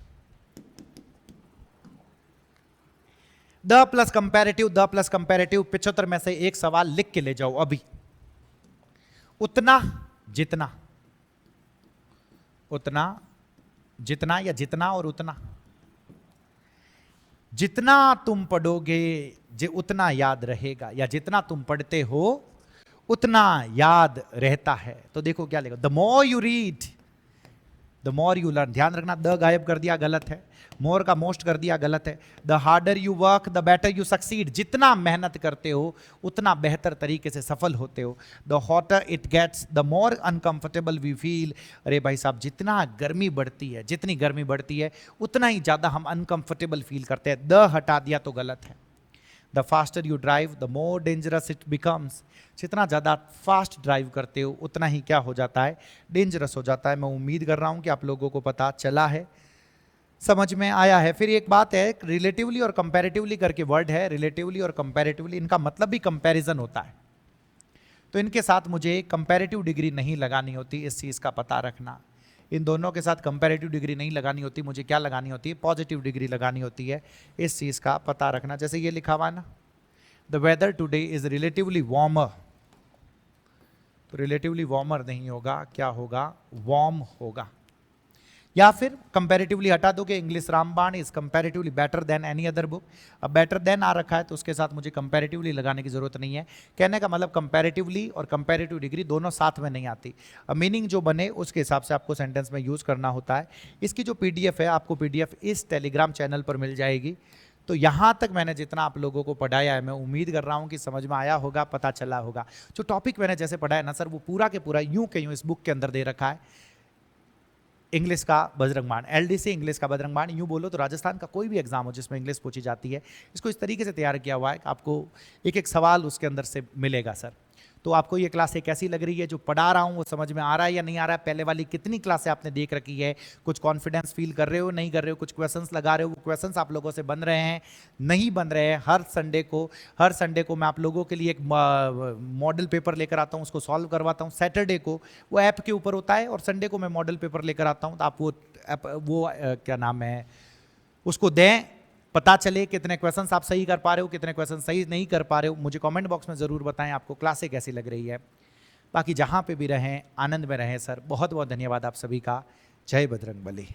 The plus comparative, the plus comparative 75 में से एक सवाल लिख के ले जाओ अभी। उतना जितना, उतना जितना या जितना और उतना, जितना तुम पढ़ोगे उतना याद रहेगा, या जितना तुम पढ़ते हो उतना याद रहता है। तो देखो क्या लिखा, the more you read the more you learn. ध्यान रखना, द गायब कर दिया गलत है, मोर का मोस्ट कर दिया गलत है। The harder you work the better you succeed. जितना मेहनत करते हो उतना बेहतर तरीके से सफल होते हो। The hotter it gets the more uncomfortable we feel. अरे भाई साहब, जितना गर्मी बढ़ती है, जितनी गर्मी बढ़ती है उतना ही ज़्यादा हम अनकंफर्टेबल फील करते हैं। द हटा दिया तो गलत है। The faster you drive the more dangerous it becomes. जितना ज़्यादा फास्ट ड्राइव करते हो उतना ही क्या हो जाता है, डेंजरस हो जाता है। मैं उम्मीद कर रहा हूँ कि आप लोगों को पता चला है, समझ में आया है। फिर एक बात है, रिलेटिवली और कंपैरेटिवली करके वर्ड है, रिलेटिवली और कंपैरेटिवली, इनका मतलब भी कंपैरिजन होता है। तो इनके साथ मुझे कंपैरेटिव डिग्री नहीं लगानी होती, इस चीज़ का पता रखना। इन दोनों के साथ कंपैरेटिव डिग्री नहीं लगानी होती, मुझे क्या लगानी होती है, पॉजिटिव डिग्री लगानी होती है। इस चीज़ का पता रखना। जैसे ये लिखा हुआ है ना, the weather today is relatively warmer, तो रिलेटिवली वार्मर नहीं होगा, क्या होगा, वार्म होगा। या फिर कंपैरेटिवली हटा दो कि इंग्लिश रामबाण is comparatively better than any other book. अब बेटर देन आ रखा है तो उसके साथ मुझे कंपैरेटिवली लगाने की जरूरत नहीं है। कहने का मतलब कंपैरेटिवली और कंपैरेटिव डिग्री दोनों साथ में नहीं आती। अब मीनिंग जो बने उसके हिसाब से आपको सेंटेंस में यूज करना होता है। इसकी जो पीडीएफ है, आपको पीडीएफ इस टेलीग्राम चैनल पर मिल जाएगी। तो यहाँ तक मैंने जितना आप लोगों को पढ़ाया है, मैं उम्मीद कर रहा हूँ कि समझ में आया होगा, पता चला होगा। जो टॉपिक मैंने जैसे पढ़ाया ना सर, वो पूरा के पूरा यूं के यूं इस बुक के अंदर दे रखा है। इंग्लिश का बजरंग बाण, एलडीसी इंग्लिश का बजरंग बाण, यूं बोलो तो राजस्थान का कोई भी एग्जाम हो जिसमें इंग्लिश पूछी जाती है, इसको इस तरीके से तैयार किया हुआ है कि आपको एक एक सवाल उसके अंदर से मिलेगा सर। तो आपको ये क्लासें कैसी लग रही है, जो पढ़ा रहा हूँ वो समझ में आ रहा है या नहीं आ रहा है? पहले वाली कितनी क्लासें आपने देख रखी है? कुछ कॉन्फिडेंस फील कर रहे हो, नहीं कर रहे हो? कुछ क्वेश्चंस लगा रहे हो, वो क्वेश्चंस आप लोगों से बन रहे हैं, नहीं बन रहे हैं? हर संडे को मैं आप लोगों के लिए एक मॉडल पेपर लेकर आता हूँ, उसको सॉल्व करवाता हूँ। सैटरडे को वो ऐप के ऊपर होता है और संडे को मैं मॉडल पेपर लेकर आता हूँ। तो आप वो क्या नाम है, उसको दें, पता चले कितने क्वेश्चंस आप सही कर पा रहे हो, कितने क्वेश्चन सही नहीं कर पा रहे हो। मुझे कमेंट बॉक्स में ज़रूर बताएं आपको क्लासें कैसी लग रही है। बाकी जहाँ पे भी रहें, आनंद में रहें सर। बहुत बहुत धन्यवाद आप सभी का। जय बजरंगबली।